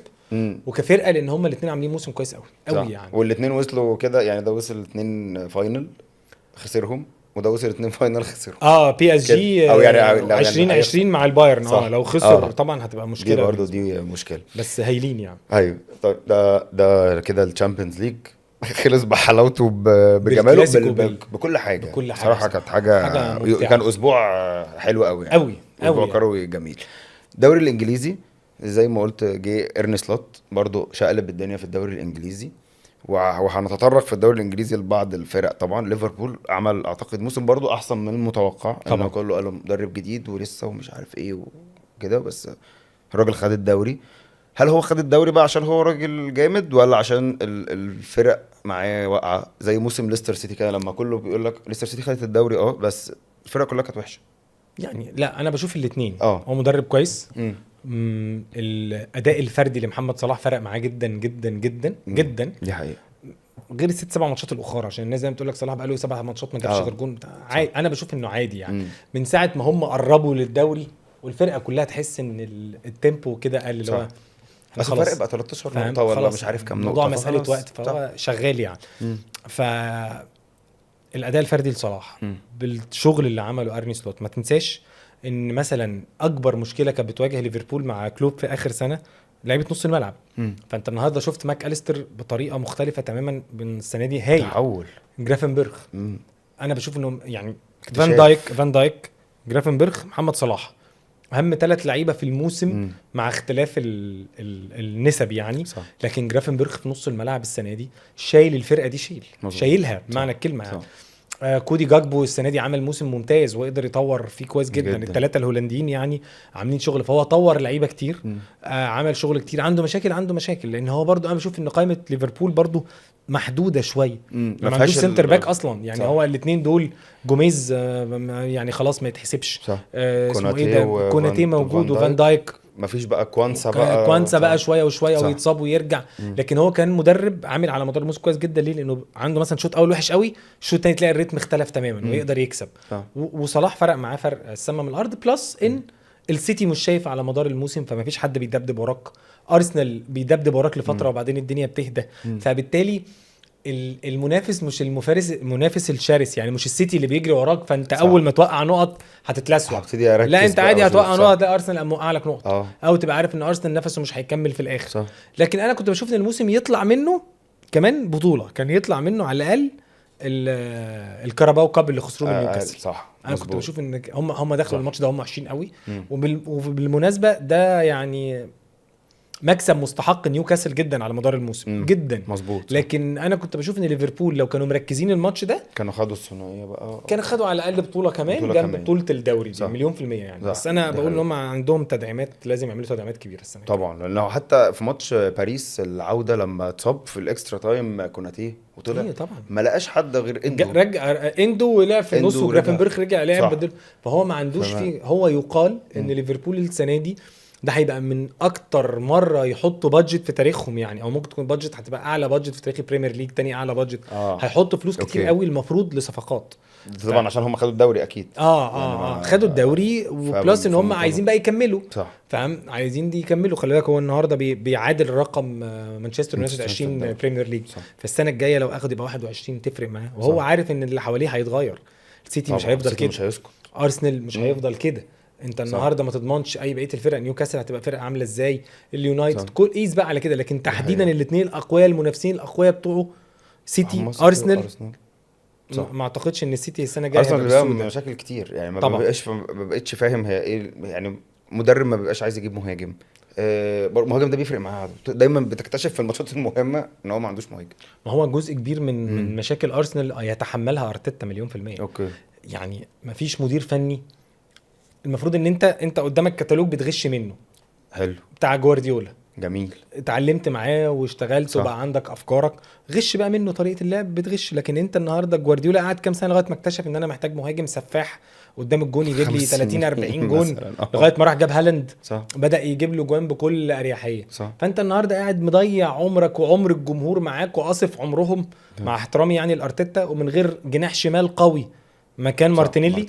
وكفرقه، لان هم الاثنين عاملين موسم كويس قوي يعني. والاثنين وصلوا كده يعني. ده وصل 2 فاينل خسرهم، وده وصل 2 فاينل خسرهم. بي اس جي او يعني 2020 مع البايرن. لو خسر طبعا هتبقى مشكله. دي برضه دي مشكله، بس هايلين يعني. ايوه. طيب ده كده الشامبيونز ليج خلص بحلاوته بجماله بكل حاجه. صراحه كانت حاجه كان اسبوع حلو قوي يعني. قوي اسبوع كروي جميل. الدوري الانجليزي زي ما قلت جه ارني سلوت برضو شقلب الدنيا في الدوري الانجليزي. وهنتطرق في الدوري الانجليزي لبعض الفرق. طبعا ليفربول عمل اعتقد موسم برضو احسن من المتوقع. انه كله قالوا مدرب جديد ولسه ومش عارف ايه وكده، بس الراجل خد الدوري. هل هو خد الدوري بقى عشان هو راجل جامد، ولا عشان الفرق معاه واقعه زي موسم ليستر سيتي كده؟ لما كله بيقول لك ليستر سيتي خدت الدوري بس الفرق كلها كانت وحشه يعني. لا انا بشوف الاثنين. هو مدرب كويس. الاداء الفردي لمحمد صلاح فرق معاه جدا جدا جدا جدا. دي حقيقه. غير 6-7 ماتشات الاخرى، عشان الناس زي ما بتقول لك صلاح بقى له 7 ماتشات ما جابش غير جون. انا بشوف انه عادي يعني. من ساعه ما هم قربوا للدوري والفرقه كلها تحس ان التيمبو كده قل. اللي هو بس الفرق بقى 13 نقطه ولا مش عارف كام نقطه. موضوع مساله وقت، فهو شغال يعني. الاداء الفردي لصلاح بالشغل اللي عمله ارني سلوت. ما تنساش ان مثلا اكبر مشكله كانت بتواجه ليفربول مع كلوب في اخر سنه لعيبه نص الملعب. فانت النهارده شفت ماك أليستر بطريقه مختلفه تماما من السنه دي. هاي تحول جرافنبرغ. انا بشوف انه يعني فان دايك جرافنبرغ محمد صلاح اهم 3 لعيبه في الموسم مع اختلاف النسب يعني صح. لكن جرافنبرغ في نص الملعب السنه دي شايل الفرقه دي، شايلها بمعنى الكلمه يعني. كودي جاكبو السنه دي عمل موسم ممتاز وقدر يطور فيه كويس جدا. ال3 الهولنديين يعني عاملين شغل، فهو طور لعيبه كتير. عمل شغل كتير. عنده مشاكل لان هو برضو انا بشوف ان قائمه ليفربول برضو محدوده شويه. ما عندوش سنتر باك اصلا يعني. صح. هو الاثنين دول جوميز يعني خلاص ما يتحسبش. اسمه ايه ده، كوناتي موجود وفان دايك مفيش بقى كوانسا بقى شويه وشويه ويتصاب ويرجع. لكن هو كان مدرب عامل على مدار الموسم كويس جدا. ليه؟ لانه عنده مثلا شوط اول وحش قوي، الشوط الثاني تلاقي الريتم اختلف تماما ويقدر يكسب. وصلاح فرق معاه فرق السما من الارض. بلس ان السيتي مش شايف على مدار الموسم، فما فيش حد بيدبدب وراك. ارسنال بيدبدب وراك لفتره وبعدين الدنيا بتهدى. فبالتالي المنافس مش المنافس الشرس يعني. مش السيتي اللي بيجري وراك فانت صح. اول ما توقع نقط هتتلسع. لا انت عادي هتوقع نقط هتلاقي ارسنال موقع لك نقط او تبقى عارف ان ارسنال نفسه مش هيكمل في الاخر صح. لكن انا كنت بشوف ان الموسم يطلع منه كمان بطوله، كان يطلع منه على الاقل الكاراباو كاب اللي خسروه من نيوكاسل صح. انا كنت بشوف ان هم دخلوا الماتش ده هم وحشين قوي. وبالمناسبه ده يعني مكسب مستحق نيوكاسل جدا على مدار الموسم جدا مظبوط. لكن انا كنت بشوف ان ليفربول لو كانوا مركزين الماتش ده كانوا خدوا الثنائيه بقى، كانوا خدوا على الاقل بطوله كمان جنب بطوله الدوري دي 100% يعني. بس انا بقول ان هم عندهم تدعيمات، لازم يعملوا تدعيمات كبيره السنه طبعا. لانه حتى في ماتش باريس العوده لما اتصاب في الاكسترا تايم كوناتي وطلع طبعا ما لقاش حد غير رجع اندو ولعب في النص وجرافنبرغ رجع لعب بدل. فهو ما عندوش فيه. هو يقال ان ليفربول السنه دي ده هيبقى من اكتر مره يحطوا بادجت في تاريخهم يعني، او ممكن تكون بادجت هتبقى اعلى بادجت في تاريخ البريمير ليج، تاني اعلى بادجت. هيحطوا فلوس كتير قوي المفروض لصفقات طبعا عشان هم خدوا الدوري اكيد. يعني خدوا الدوري وبلس ان هم عايزين بقى يكملوا فاهم، عايزين دي يكملوا. خلي بالك هو النهارده بيعادل رقم مانشستر يونايتد 20 بريمير ليج. فالسنه الجايه لو اخد يبقى 21 تفرق معاه. وهو صح. عارف ان اللي حواليه هيتغير. السيتي مش هيفضل كده، مش هيسكت. ارسنال مش هيفضل كده. انت النهارده ما تضمنش اي بقيه الفرق. نيوكاسل هتبقى فرقه عامله ازاي، اليونايتد كل قيس بقى على كده. لكن تحديدا الاثنين الاقوياء المنافسين الاقوياء بتوعه سيتي ارسنال. ما اعتقدش ان السيتي السنه الجايه ارسنال مشاكل كتير يعني. ما بقتش فاهم هي ايه يعني. مدرب ما بيبقاش عايز يجيب مهاجم. المهاجم ده بيفرق معاه دايما. بتكتشف في الماتشات المهمه ان هو ما عندوش مهاجم. ما هو جزء كبير من مشاكل ارسنال يتحملها ارتيتا 100%. اوكي. يعني ما فيش مدير فني المفروض ان انت قدامك كتالوج بتغش منه. حلو. بتاع جوارديولا جميل، اتعلمت معاه واشتغلت وبقى عندك افكارك، غش بقى منه طريقه اللعب بتغش. لكن انت النهارده جوارديولا قعد كام سنه لغايه ما اكتشف ان انا محتاج مهاجم سفاح قدام الجون يجيب لي 30 40 جون لغايه ما راح جاب هالاند بدا يجيب له جوان بكل اريحيه. فانت النهارده قاعد مضيع عمرك وعمر الجمهور معاك وقاصف عمرهم مع احترامي يعني الارتيتا، ومن غير جناح شمال قوي مكان مارتينيلي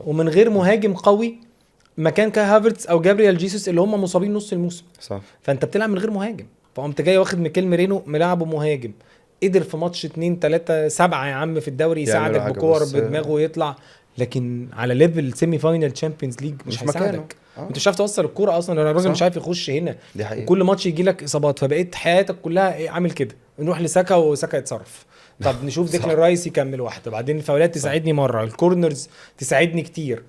ومن غير مهاجم قوي مكان كهافرتس او جابريال جيسوس اللي هم مصابين نص الموسم. صح. فانت بتلعب من غير مهاجم. فقمت جاي واخد ميكيل ميرينو ملعبه مهاجم، قدر في ماتش 2 3 7 يا عم في الدوري يساعدك بكور بدماغه ويطلع. لكن على ليفل سيمي فاينل تشامبيونز ليج مش هيساعدك. انت مش عارف توصل الكوره اصلا. الراجل مش عارف يخش هنا. كل ماتش يجي لك اصابات. فبقيت حياتك كلها عامل كده، نروح لساكا وساكا يتصرف. طب نشوف ديكلان رايس يكمل واحده، بعدين الفاولات تساعدني مره، الكورنرز تساعدني كتير.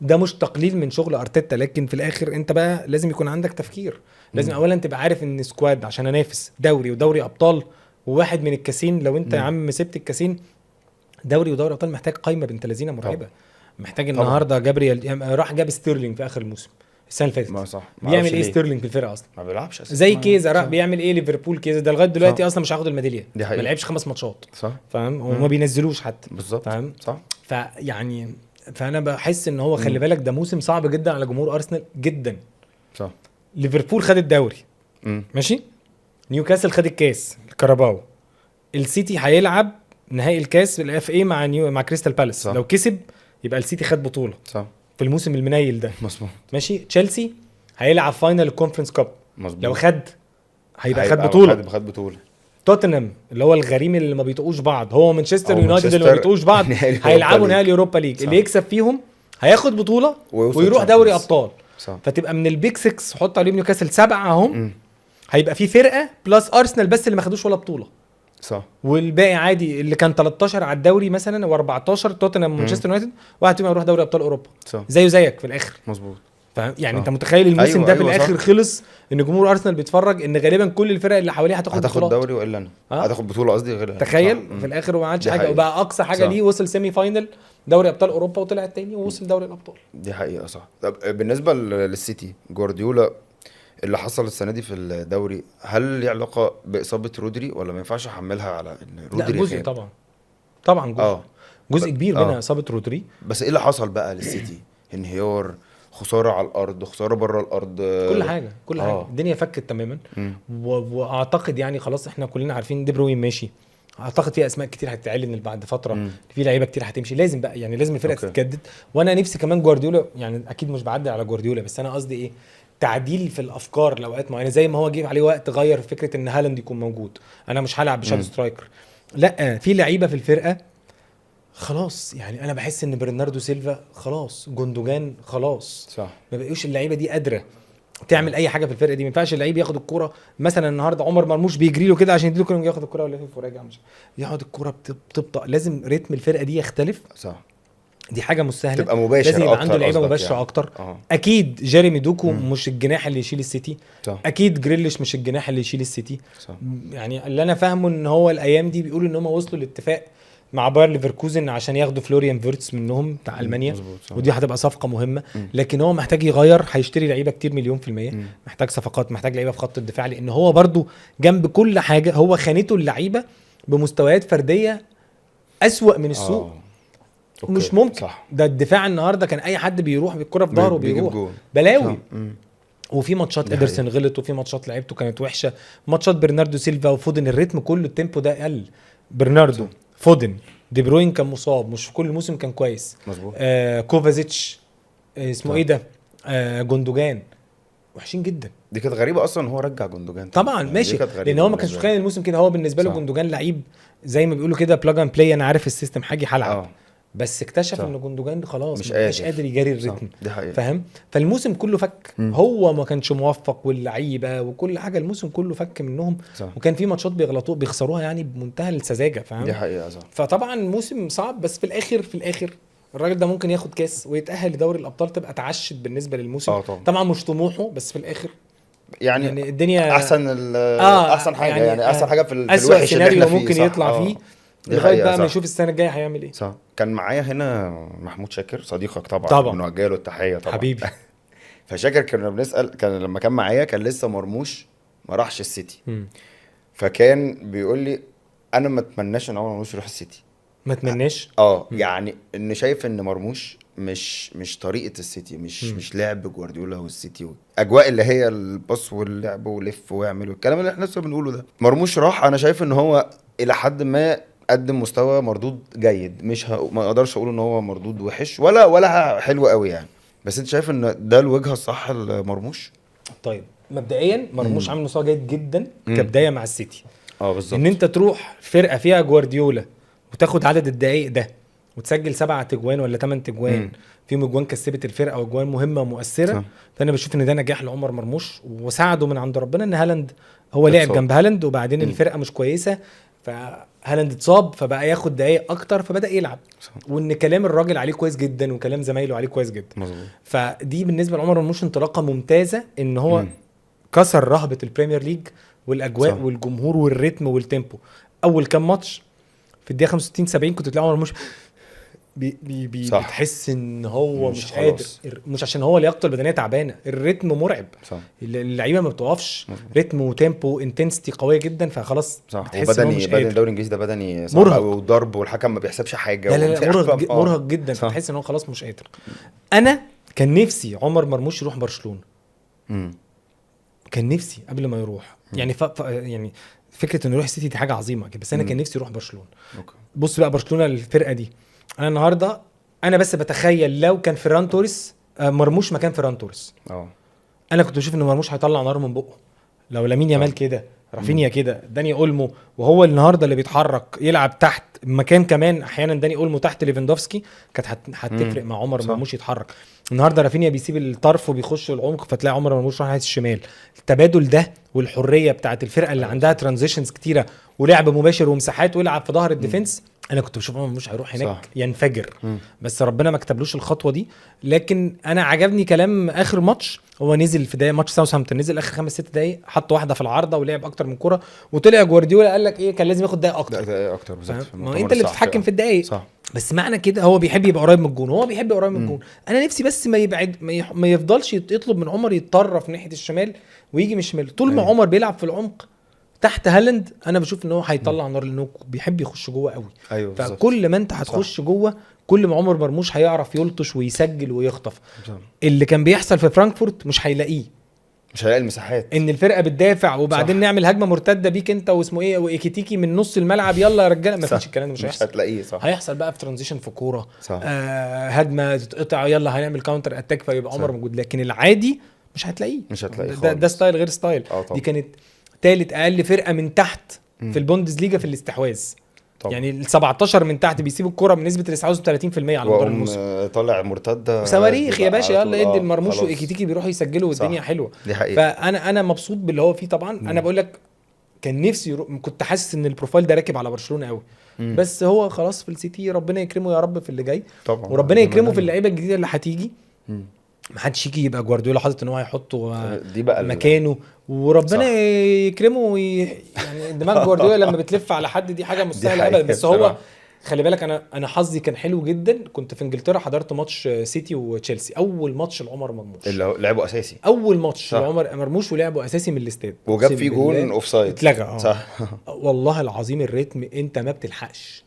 ده مش تقليل من شغل ارتيتا، لكن في الاخر انت بقى لازم يكون عندك تفكير. لازم اولا تبقى عارف ان سكواد عشان انافس دوري ودوري ابطال وواحد من الكاسين. لو انت يا عم سبت الكاسين دوري ودوري ابطال محتاج قايمه بنت لذينه مرعبه. محتاج النهارده جابريال راح جاب ستيرلينج في اخر الموسم السنه اللي فاتت. بيعمل ايه ستيرلينج في الفرقه اصلا؟ ما بيلعبش اساسا. زي كيزا راح بيعمل ايه ليفربول. كيزا ده لغايه دلوقتي اصلا مش هياخد الميداليه، ما لعبش 5 ماتشات. صح. فاهم. وما بينزلوش حتى. بالظبط. فاهم. صح. فيعني فانا بحس ان هو خلي بالك ده موسم صعب جدا على جمهور ارسنال جدا. صح. ليفربول خد الدوري ماشي، نيوكاسل خد الكاس الكاراباو، السيتي هيلعب نهائي الكاس الاف اي مع كريستال بالاس. لو كسب يبقى السيتي خد بطوله. صح. في الموسم المنيل ده. مظبوط. ماشي. تشيلسي هيلعب فاينل الكونفرنس كاب. لو خد هيبقى خد بطوله. توتنهام اللي هو الغريم اللي ما بيطقوش بعض، هو مانشستر أو يونايتد اللي ما مانشستر بيطقوش بعض، نهائي اليوروبا هيلعبوا ليج. نهائي اليوروبا ليج. صح. اللي يكسب فيهم هياخد بطوله ويوصل ويروح دوري Champions. ابطال. صح. فتبقى من البيك 6 حط عليهم نيوكاسل 7 اهم، مم. هيبقى في فرقه بلس ارسنال بس اللي ما خدوش ولا بطوله، صح. والباقي عادي اللي كان 13 على الدوري مثلا و14 توتنهام ومانشستر يونايتد، واحد فيهم يروح دوري ابطال اوروبا صح. زيه زيك في الاخر. مظبوط. فاهم يعني؟ صح. انت متخيل الموسم أيوة، ده في أيوة، الاخر صح. خلص ان جمهور ارسنال بيتفرج ان غالبا كل الفرق اللي حواليه هتاخد هتاخد بطولات. دوري والا انا آه. هتاخد بطوله قصدي غير تخيل صح. في الاخر وما عادش دي حاجه، حقيقة. وبقى اقصى حاجه صح. ليه وصل سيمي فاينل دوري ابطال اوروبا وطلع التاني ووصل دوري الابطال. دي حقيقه صح. طب بالنسبه للسيتي جوارديولا اللي حصل السنه دي في الدوري، هل ليه علاقه باصابه رودري ولا ما ينفعش احملها على ان لا رودري جزء غاب؟ طبعا، طبعا جزء اه جزء كبير آه. منها اصابه رودري. بس ايه اللي حصل بقى للسيتي؟ انهيار، خساره على الارض، خساره بره الارض، كل حاجه كل حاجه الدنيا فكت تماما. مم. واعتقد يعني خلاص احنا كلنا عارفين دي بروين ماشي، اعتقد في اسماء كتير هتتعلن بعد فتره، مم. في لعيبه كتير هتمشي، لازم بقى يعني لازم الفرقه أوكي. تتجدد. وانا نفسي كمان جوارديولا، يعني اكيد مش بعدل على جوارديولا، بس انا قصدي ايه، تعديل في الافكار لاوقات معينه، زي ما هو جه عليه وقت غير فكره ان هالاند يكون موجود، انا مش هلعب بشادو سترايكر، لا في لعيبه في الفرقه خلاص. يعني انا بحس ان برناردو سيلفا خلاص، جوندوجان خلاص، صح. ما بقيوش اللعيبه دي قادره تعمل اي حاجه في الفرقه دي. ما ينفعش اللعيب ياخد الكوره مثلا النهارده عمر مرموش بيجري له كده عشان يديله كوره ياخد الكوره ولا يلف وراجع، مش ياخد الكوره بتبطأ. لازم رتم الفرقه دي يختلف، صح. دي حاجه مش سهله، تبقى مباشر لازم يبقى أكتر عنده لعيبه قصدك مباشره يعني. اكتر. اه اكيد جيريمي دوكو مش الجناح اللي يشيل السيتي، صح. اكيد جريليش مش الجناح اللي يشيل السيتي. صح. يعني اللي انا فاهمه ان هو الايام دي بيقولوا ان هم وصلوا لاتفاق مع باير ليفركوزن عشان ياخدوا فلوريان فيرتس منهم بتاع المانيا، مظبوط، صح. ودي هتبقى صفقه مهمه. لكن هو محتاج يغير، هيشتري لعيبه كتير مليون في الميه، محتاج صفقات، محتاج لعيبه في خط الدفاع، لان هو برضو جنب كل حاجه هو خانته اللعيبه بمستويات فرديه اسوأ من السوق. أوكي. مش ممكن صح. ده الدفاع النهارده كان اي حد بيروح بالكره في ظهره بيجيب بيروح جول. بلاوي. صح. وفي ماتشات دي ادرسون غلط، وفي ماتشات لعيبته كانت وحشه، ماتشات برناردو سيلفا وفودن الريتم كله التيمبو ده قل. برناردو، فودن، دي بروين كان مصاب، مش في كل موسم كان كويس. مظبوط. كوفازيتش، اسمه صح. ايه ده، جوندوجان، وحشين جدا. دي كانت غريبه اصلا هو رجع جوندوجان طبعا دي ماشي، كانت غريبة لان هو ما كانش بالنسبة متخيل الموسم كده، هو بالنسبه له صح. جوندوجان لعيب زي ما بيقولوا كده بلاج اند بلاي، انا عارف السيستم حاجي هلعب. اه بس اكتشف صح. ان جوندوجان خلاص مش مش قادر. قادر يجاري صح. الريتم. دي حقيقة. فاهم؟ فالموسم كله فك، هو ما كانش موفق، واللعيبه وكل حاجه الموسم كله فك منهم. صح. وكان في ماتشات بيغلطوا بيخسروها يعني بمنتهى السذاجه. فاهم؟ دي حقيقة صح. فطبعا موسم صعب، بس في الاخر الراجل ده ممكن ياخد كاس ويتأهل لدوري الابطال، تبقى تعشت بالنسبه للموسم. طبعا مش طموحه، بس في الاخر يعني الدنيا احسن احسن حاجه يعني احسن حاجه في أسوأ الوحش اللي سيناريو احنا فيه. ممكن صح. يطلع فيه دي لغايه حقيقة بقى ما صح. نشوف السنه الجايه هيعمل ايه. صح. كان معايا هنا محمود شاكر صديقك طبعا طبعا. بنوجه له التحيه طبعا حبيبي. فشاكر كنا بنسال، كان لما كان معايا كان لسه مرموش ما راحش السيتي، مم. فكان بيقول لي انا ما اتمناش ان عمر مرموش يروح السيتي. ما اتمناش. يعني ان شايف ان مرموش مش طريقه السيتي، مش لعب جوارديولا والسيتي اجواء اللي هي الباص واللعب ولف واعمل والكلام اللي احنا لسه بنقوله ده. مرموش راح، انا شايف ان هو الى حد ما قدم مستوى مردود جيد، ما اقدرش اقول ان هو مردود وحش ولا حلو قوي يعني. بس انت شايف ان ده الوجهه الصح لمرموش؟ طيب مبدئيا مرموش عامل مستوى جيد جدا كبدايه مع السيتي. بالظبط. ان انت تروح فرقه فيها جوارديولا وتاخد عدد الدقائق ده وتسجل 7 تجوان ولا 8 تجوان فيهم اجوان كسبت الفرقه واجوان مهمه ومؤثره صح. فانا بشوف ان ده نجاح لعمر مرموش، وساعده من عند ربنا ان هالاند هو لعب جنب هالاند، وبعدين الفرقه مش كويسه فهالاند اتصاب فبقى ياخد دقائق اكتر فبدا يلعب صح. وان كلام الراجل عليه كويس جدا وكلام زمايله عليه كويس جدا مظبوط. فدي بالنسبه لعمر مرموش انطلاقه ممتازه ان هو كسر رهبه البريمير ليج والاجواء صح. والجمهور والريتم والتيمبو. اول كام ماتش في الدقيقه 65 70 كنت تلاقي عمر مرموش بتحس ان هو مش قادر، مش عشان هو لياقته البدنيه تعبانه، الريتم مرعب صح. اللعيبه ما بتوقفش، ريتم وتيمبو انتنسيتي قويه جدا، فخلاص بتحس ان هو مش قادر. الدوري الانجليزي ده بدني صعب قوي وضرب والحكم ما بيحسبش حاجه. لا مرهق جدا، فتحس ان هو خلاص مش قادر. انا كان نفسي عمر مرموش يروح برشلونه، كان نفسي قبل ما يروح يعني يعني فكره انه يروح السيتي دي حاجه عظيمه، بس انا كان نفسي يروح برشلونه. بص بقى برشلونه الفرقه دي، انا النهارده انا بس بتخيل لو كان فيران توريس مرموش مكان فيران توريس، انا كنت بشوف ان مرموش هيطلع نار من بقه. لو لامين يامال كده رافينيا كده، داني اولمو، وهو النهارده اللي بيتحرك يلعب تحت مكان كمان احيانا داني اولمو تحت ليفاندوفسكي، كانت هتفرق مع عمر مرموش يتحرك. النهارده رافينيا بيسيب الطرف وبيخش العمق، فتلاقي عمر مرموش راح ناحيه الشمال. التبادل ده والحريه بتاعت الفرقه اللي عندها ترانزيشنز كتيره ولعب مباشر ومساحات ويلعب في ظهر الديفنس، انا كنت بشوف عمر مرموش هيروح هناك صح. ينفجر. بس ربنا ما كتبلوش الخطوه دي. لكن انا عجبني كلام اخر ماتش، هو نزل في دقيقه ماتش ساوثهامبتون، نزل اخر 5-6 دقايق، حط واحده في العارضه ولعب اكتر من كره، وطلع جوارديولا قال لك ايه، كان لازم ياخد دقايق اكتر. ده اكتر بالظبط. ما انت اللي بتتحكم في الدقايق. صح. بس معنى كده هو بيحب يبقى قريب من الجون، هو بيحب يبقى قريب من الجون. انا نفسي بس ما يبعد، ما يفضلش يطلب من عمر يتطرف ناحيه الشمال ويجي من الشمال. طول ما عمر بيلعب في العمق تحت هالاند، انا بشوف ان هو هيطلع نار، لانه بيحب يخش جوه قوي. ايوه بالظبط. فكل ما انت هتخش جوه، كل ما عمر مرموش هيعرف يلطش ويسجل ويخطف. اللي كان بيحصل في فرانكفورت مش هيلاقيه، مش هيلاقي المساحات، ان الفرقه بتدافع وبعدين نعمل هجمه مرتده بيك انت واسمه ايه وايكيتيكي من نص الملعب، يلا يا رجاله. ما فيش الكلام ده، مش هيحصل. هتلاقيه. صح. هيحصل بقى في ترانزيشن في كوره، هجمه تتقطع، يلا هنعمل كاونتر اتاك، فيبقى عمر موجود. لكن العادي مش هتلاقيه، مش هتلاقيه ده ستايل غير ستايل. دي كانت ثالث اقل فرقه من تحت في البوندسليجا في الاستحواذ طبعا. يعني ال 17 من تحت بيسيبوا الكرة بنسبة 39% على مدار الموسم، طالع مرتدة صواريخ يا باشا، يلا ادي المرموش وايكيتيكي بيروحوا يسجلوا والدنيا حلوة. دي حقيقة. فانا مبسوط باللي هو فيه طبعا. انا بقول لك كان نفسي كنت حاسس ان البروفايل ده راكب على برشلونة قوي، بس هو خلاص في السيتي، ربنا يكرمه يا رب في اللي جاي طبعا، وربنا يكرمه في اللعيبة الجديدة اللي هتيجي. ما حدش يجي يبقى جوارديولا حاطط ان هو هيحطه دي بقى مكانه، وربنا يكرمه يعني دماغ جوارديولا لما بتلف على حد دي حاجه مستحيله ابدا. بس هو خلي بالك، انا حظي كان حلو جدا. كنت في انجلترا، حضرت ماتش سيتي وتشيلسي، اول ماتش لعمر مرموش اللي لعبه اساسي، اول ماتش لعمر مرموش ولعبه اساسي من الاستاد، وجاب فيه جون اوفسايد اتلغى. صح. والله العظيم الريتم انت ما بتلحقش،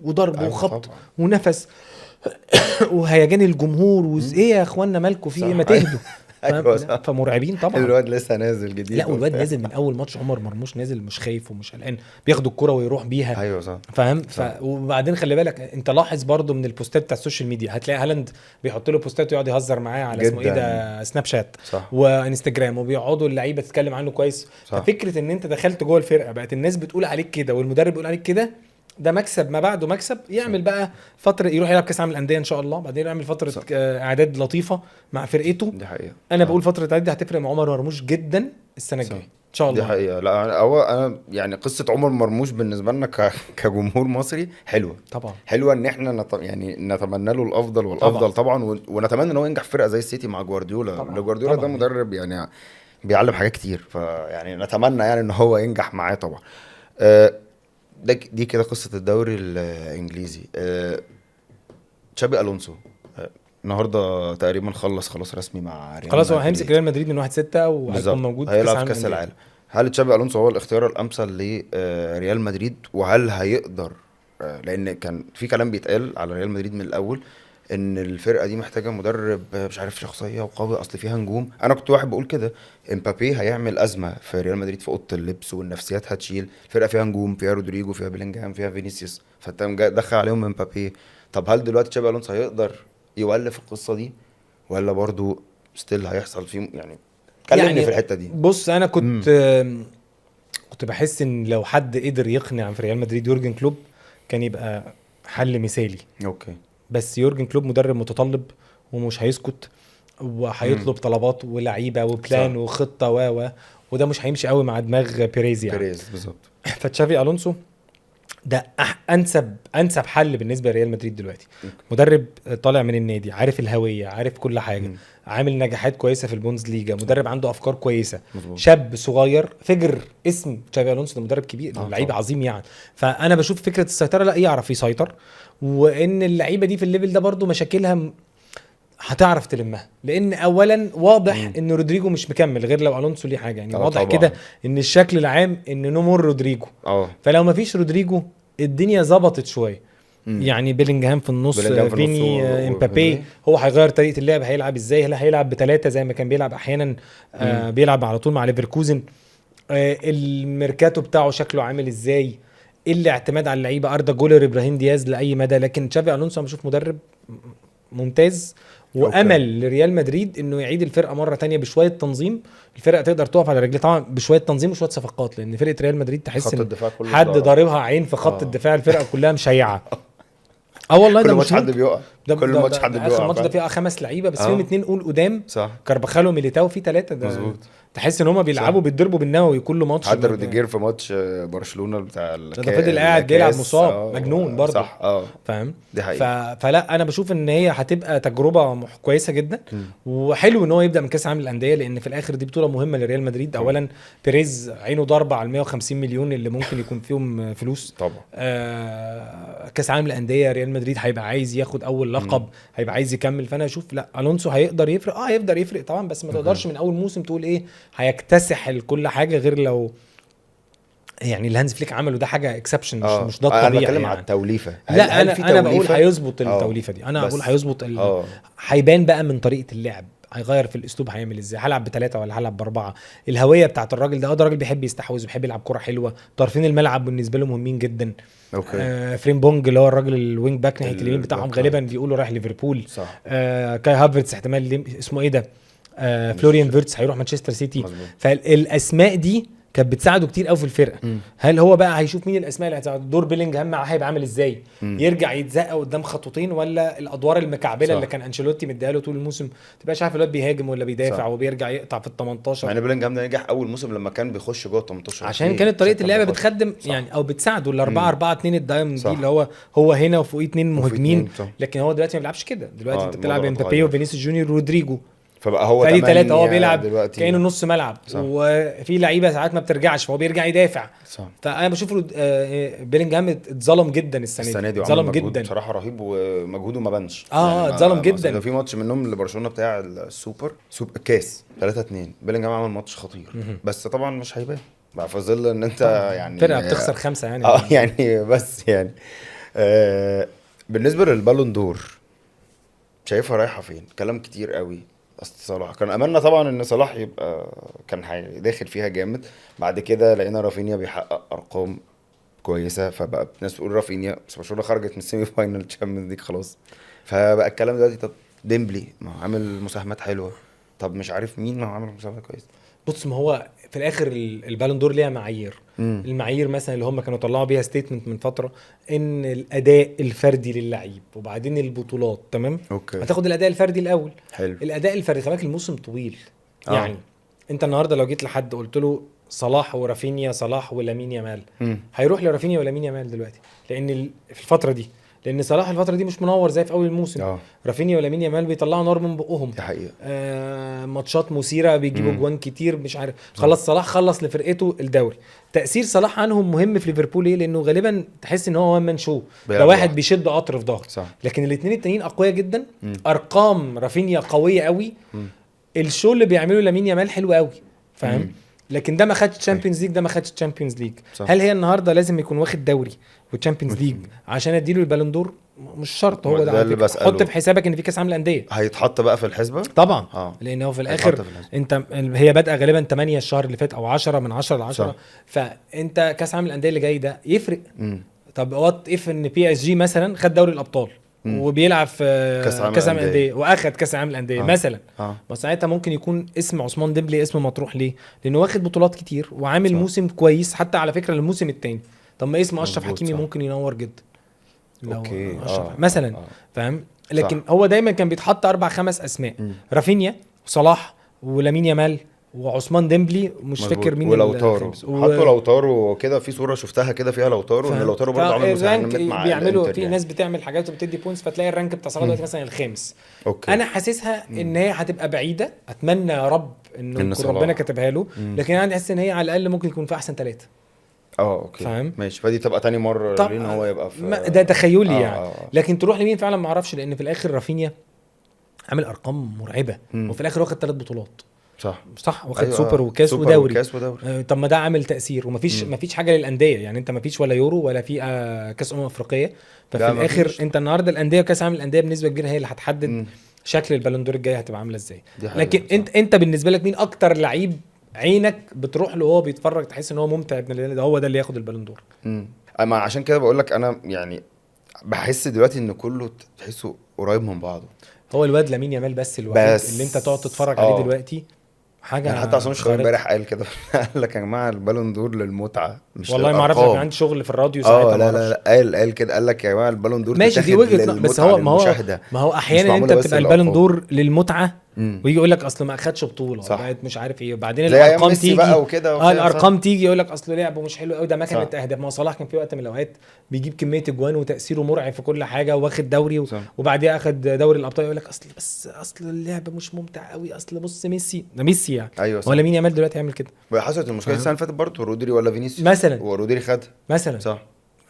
وضرب وخبط ونفس وهيجان الجمهور وايه يا اخوانا مالكم في ايه، ما تهدوا. فمرعبين طبعا. الواد لسه نازل جديد، لا والواد نازل من اول ماتش، عمر مرموش نازل مش خايف ومش قلقان، بياخد الكرة ويروح بيها. ايوه صح، فاهم. وبعدين خلي بالك، انت لاحظ برضو من البوستات بتاع السوشيال ميديا، هتلاقي هالاند بيحط له بوستات ويقعد يهزر معاه على اسمه ايه ده، سناب شات صح. وانستجرام، وبيقعدوا اللعيبه تتكلم عنه كويس. ففكره ان انت دخلت جوه الفرقه، بقت الناس بتقول عليك كده والمدرب بيقول عليك كده، ده مكسب ما بعده مكسب. يعمل بقى فتره يروح يلعب كاس عالم الانديه ان شاء الله، بعدين يعمل فتره اعداد لطيفه مع فرقته. دي حقيقه. انا بقول فتره الاعداد دي هتفرق مع عمر مرموش جدا السنه الجايه ان شاء الله. دي حقيقه. لا هو انا يعني قصه عمر مرموش بالنسبه لنا كجمهور مصري حلوه طبعا، حلوه ان احنا يعني نتمنى له الافضل والافضل طبعا، ونتمنى ان هو ينجح فرقه زي السيتي مع جوارديولا. جوارديولا ده مدرب يعني بيعلم حاجات كتير، فيعني نتمنى يعني ان هو ينجح معاه طبعا. دي كده قصة الدوري الانجليزي. تشابي الونسو النهارده تقريبا خلاص رسمي مع ريال، خلاص هو هيمسك ريال مدريد من 1/6 وهيكون موجود في كاس العالم. هل تشابي الونسو هو الاختيار الامثل لريال مدريد؟ وهل هيقدر، لان كان في كلام بيتقال على ريال مدريد من الاول ان الفرقه دي محتاجه مدرب مش عارف شخصيه وقوي، اصل فيها نجوم. انا كنت واحد بقول كده، امبابي هيعمل ازمه في ريال مدريد في اوضه اللبس، والنفسيات هتشيل. الفرقه فيها نجوم، فيها رودريجو، فيها بيلينجهام، فيها فينيسيوس، فانت دخل عليهم امبابي. طب هل دلوقتي تشابي الونسو هيقدر يولف القصه دي، ولا برضو ستيل هيحصل فيه يعني؟ كلمني في الحته دي. بص انا كنت بحس ان لو حد قدر يقنع في ريال مدريد يورجن كلوب كان يبقى حل مثالي. اوكي. بس يورجن كلوب مدرب متطلب ومش هيسكت، وهيطلب طلبات ولعيبه وبلان وخطه وده مش هيمشي قوي مع دماغ بيريز يعني. بيريز بالظبط. فتشافي الونسو ده انسب حل بالنسبه لريال مدريد دلوقتي. مدرب طالع من النادي، عارف الهويه، عارف كل حاجه، عامل نجاحات كويسه في البوندسليجا، مدرب عنده افكار كويسه، شاب صغير فجر. اسم تشافي الونسو ده مدرب كبير، لعيب عظيم يعني. فانا بشوف فكره السيطره، لا يعرف يسيطر، وان اللعيبه دي في الليفل ده برضو مشاكلها هتعرف تلمها، لان اولا واضح ان رودريجو مش مكمل غير لو الونسو ليه حاجه يعني. واضح كده ان الشكل العام ان نمر رودريجو. فلو ما فيش رودريجو الدنيا ظبطت شويه يعني. بيلينجهام في النص، فيني، امبابي، هو هيغير طريقه اللعب، هيلعب ازاي؟ هل هيلعب ب3 زي ما كان بيلعب احيانا؟ بيلعب على طول مع ليفركوزن. الميركاتو بتاعه شكله عامل ازاي؟ الاعتماد على اللعيبه، اردا جولر، ابراهيم دياز لاي مدى. لكن تشافي الونسو بشوف مدرب ممتاز، وامل لريال مدريد انه يعيد الفرقه مره تانية بشويه تنظيم، الفرقه تقدر تقف على رجليها طبعا بشويه تنظيم وشويه صفقات، لان فرقه ريال مدريد تحس ان حد ضاربها عين في خط الدفاع، الفرقه كلها مشيعه. والله كل ماتش حد بيقع، كل ماتش حد بيقع. اخر ماتش ده فيه 5 لعيبه بس فيهم 2 قول قدام، كارباخال وميليتاو، في 3 ده مظبوط. تحس ان هم بيلعبوا بيتضربوا بالنووي كل ماتش. حتى روديجير في ماتش برشلونه بتاع ده فضل قاعد بيلعب مصاب مجنون برضه، صح فاهم. فلا انا بشوف ان هي هتبقى تجربه كويسه جدا، وحلو ان هو يبدا من كاس عالم الانديه، لان في الاخر دي بطوله مهمه لريال مدريد. اولا بيريز عينه ضربه على 150 مليون اللي ممكن يكون فيهم فلوس طبعا. كاس عالم الانديه ريال مدريد هيبقى عايز ياخد اول لقب، هيبقى عايز يكمل. فانا اشوف لا الونسو هيقدر يفرق، هيقدر يفرق طبعا، بس ما تقدرش من اول موسم تقول ايه هيكتسح كل حاجه، غير لو يعني الهانز فليك عمله ده حاجه اكسبشن، مش ده الطبيعي. انا بتكلم يعني على التوليفه. لا انا بقول هيظبط التوليفه دي، انا بقول هيظبط هيبان بقى من طريقه اللعب، هيغير في الاسلوب، هيعمل ازاي، هلعب ب3 ولا هلعب ب4. الهويه بتاعت الراجل ده، ده راجل بيحب يستحوذ وبيحب يلعب كره حلوه، طرفين الملعب بالنسبه له مهمين جدا. فريم بونج اللي هو الراجل الوينج باك ناحيه اليمين بتاعهم غالبا بيقولوا رايح ليفربول، كاي هافرتس احتمال اسمه ايه ده فلوريان فيرتس هيروح مانشستر سيتي. فالاسماء دي كانت بتساعده كتير قوي في الفرقه. هل هو بقى هيشوف مين الاسماء اللي هتساعده؟ دور بيلينجهام معاه هيبقى عامل ازاي؟ يرجع يتزق قدام خطوتين، ولا الادوار المكعبله اللي كان انشيلوتي مديها له طول الموسم تبقاش عارف الواد بيهاجم ولا بيدافع وبيرجع يقطع في ال18. يعني بيلينجهام ده نجح اول موسم لما كان بيخش جوه ال18 عشان كانت طريقه اللعبه بتخدم يعني او بتساعده ال4-4-2 الدايموند دي اللي هو هنا وفوقيه 2 مهاجمين. لكن هو دلوقتي ما بيلعبش كده، دلوقتي انت بتلعب امبابي وفينيسيوس جونيور ورودريجو، فبقى هو فريق 3 هو بيلعب كأنه نص ملعب. وفي لعيبه ساعات ما بترجعش فهو بيرجع يدافع. فانا بشوف بيلينجهام اتظلم جدا السنه دي، اتظلم جدا بصراحه رهيب، ومجهوده ما بانش. اتظلم جدا. في ماتش منهم لبرشلونه بتاع السوبر كاس 3-2 بيلينجهام عمل ماتش خطير، بس طبعا مش هيبان بقى في ظل ان انت يعني فرقه بتخسر 5 يعني يعني بس يعني بالنسبه للبالون دور شايفها رايحه فين؟ كلام كتير قوي. صلاح كان املنا طبعا ان صلاح يبقى كان داخل فيها جامد، بعد كده لقينا رافينيا بيحقق ارقام كويسه، فبقى الناس بتقول رافينيا، بس برشلونه خرجت من السيمي فاينل تشامبيونز ليج خلاص. فبقى الكلام دلوقتي طب ديمبلي ما هو عامل مساهمات حلوه، طب مش عارف مين ما هو عامل مساهمات كويسه. بص ما هو في الاخر البالون دور ليها معايير. المعايير مثلا اللي هم كانوا طلعوا بيها ستيتمنت من فتره ان الاداء الفردي للعيب، وبعدين البطولات. تمام هتاخد الاداء الفردي الاول. حلو. الاداء الفردي خلي بالك الموسم طويل. يعني انت النهارده لو جيت لحد قلت له صلاح ورافينيا، صلاح ولامين يامال، هيروح لرافينيا ولامين يامال دلوقتي، لان في الفتره دي، لان صلاح الفتره دي مش منور زي في اول الموسم. رافينيا ولامين يامال بيطلعوا نار من بقهم، دي حقيقه. ماتشات مثيره، بيجيبوا جوان كتير، مش عارف. خلاص صلاح خلص لفرقته الدوري. تاثير صلاح عنهم مهم في ليفربول ايه؟ لانه غالبا تحس ان هو وان مان شو، ده واحد بيشد قطر في ظهره. لكن الاثنين التانيين اقوياء جدا. ارقام رافينيا قويه قوي. الشو اللي بيعمله لامين يامال حلو قوي، فاهم؟ لكن ده ما خدش تشامبيونز ليج، ده ما خدش تشامبيونز ليج. هل هي النهارده لازم يكون واخد دوري وتشامبيونز ليج عشان اديله البالون دور؟ مش شرط. هو ده اللي بسأله. حط في حسابك ان في كاس عالم الانديه هيتحط بقى في الحسبه طبعا. لان هو في الاخر انت هي بادئه غالبا 8 الشهر اللي فات او 10 من 10 ل10. فانت كاس عالم الانديه اللي جاي ده يفرق. طب وات اف ان بي اس جي مثلا خد دوري الابطال وبيلعب في كاس عالم الانديه واخد كاس عالم الانديه مثلا، بس ساعتها ممكن يكون اسم عثمان ديمبلي اسم مطروح. ليه؟ لانه واخد بطولات كتير وعامل موسم كويس. حتى على فكره الموسم الثاني، طب ما اسم اشرف حكيمي ممكن ينور جدا لو مثلا فاهم. لكن هو دايما كان بيتحط 4-5 اسماء، رافينيا وصلاح ولامين يامال وعثمان ديمبلي، مش فاكر مين. ولوتارو حطوا لوتارو كده في صوره شفتها كده فيها لوتارو، ان لوتارو برضه عامل مساهمات مع بيعملوا في ناس بتعمل حاجات وبتدي بوينتس، فتلاقي الرانك بتاع صلاح دلوقتي مثلا الخامس. انا حاسسها ان هي هتبقى بعيده، اتمنى يا رب انه ربنا كاتبها له، لكن انا عندي احس ان هي على الاقل ممكن يكون في احسن 3. اوكي فاهم؟ ماشي. فدي تبقى تاني مره ليه ان هو يبقى في ده تخيلي يعني. لكن تروح لمين فعلا ما اعرفش، لان في الاخر رافينيا عامل ارقام مرعبه وفي الاخر واخد 3 بطولات. صح واخد سوبر وكاس ودوري. طب ما ده عامل تأثير. ومفيش حاجه للانديه يعني. انت مفيش ولا يورو ولا في كاس افريقيه. ففي الاخر انت النهارده الانديه وكاس عالم الانديه بنسبه كبيره هي اللي هتحدد شكل البالون دور الجاي هتبقى عامله ازاي. لكن انت بالنسبه لك مين اكتر لعيب عينك بتروح له وهو بيتفرج تحس ان هو ممتع ده هو ده اللي ياخد البالون دور؟ اما عشان كده بقول لك انا يعني بحس دلوقتي ان كله تحسه قريب من بعضه. هو الواد لامين يامال بس الوحيد بس اللي انت تقعد تتفرج عليه دلوقتي حاجه يعني حتى عصام الشوالي خارقة. امبارح قال كده قال لك يا جماعه البالون دور للمتعه مش والله ما اعرفش، للأرقام. كان عندي شغل في الراديو ساعتها، ما لا لا اعرفش. لا قال كده، قال لك يا جماعه البالون دور ماشي دي تتاخد وجهه بس هو للمشاهده، ما هو مش احيانا انت معمولة بس بتبقى البالون للأرقام. دور للمتعه مم. ويجي يقول لك اصل ما اخدش بطوله صح. بقت مش عارف ايه، وبعدين زي أيام الارقام ميسي تيجي بقى وكده وبتاع، الارقام تيجي يقول لك اصل لعبه مش حلو قوي، ده ما صح. كانت اهداف. ما هو صلاح كان في وقت من الاوقات بيجيب كميه اجوان وتاثيره مرعب في كل حاجه واخد دوري صح. وبعديها اخد دوري الابطال، يقول لك اصل اللعبه مش ممتع قوي، اصل بص ميسي ده ميسي يعني. ايوه صح. ولا مين يعمل دلوقتي يعمل كده حصلت المشكله السنه اللي فاتت برضه رودري ولا فينيسيوس مثلا ورودري خدها مثلا. صح.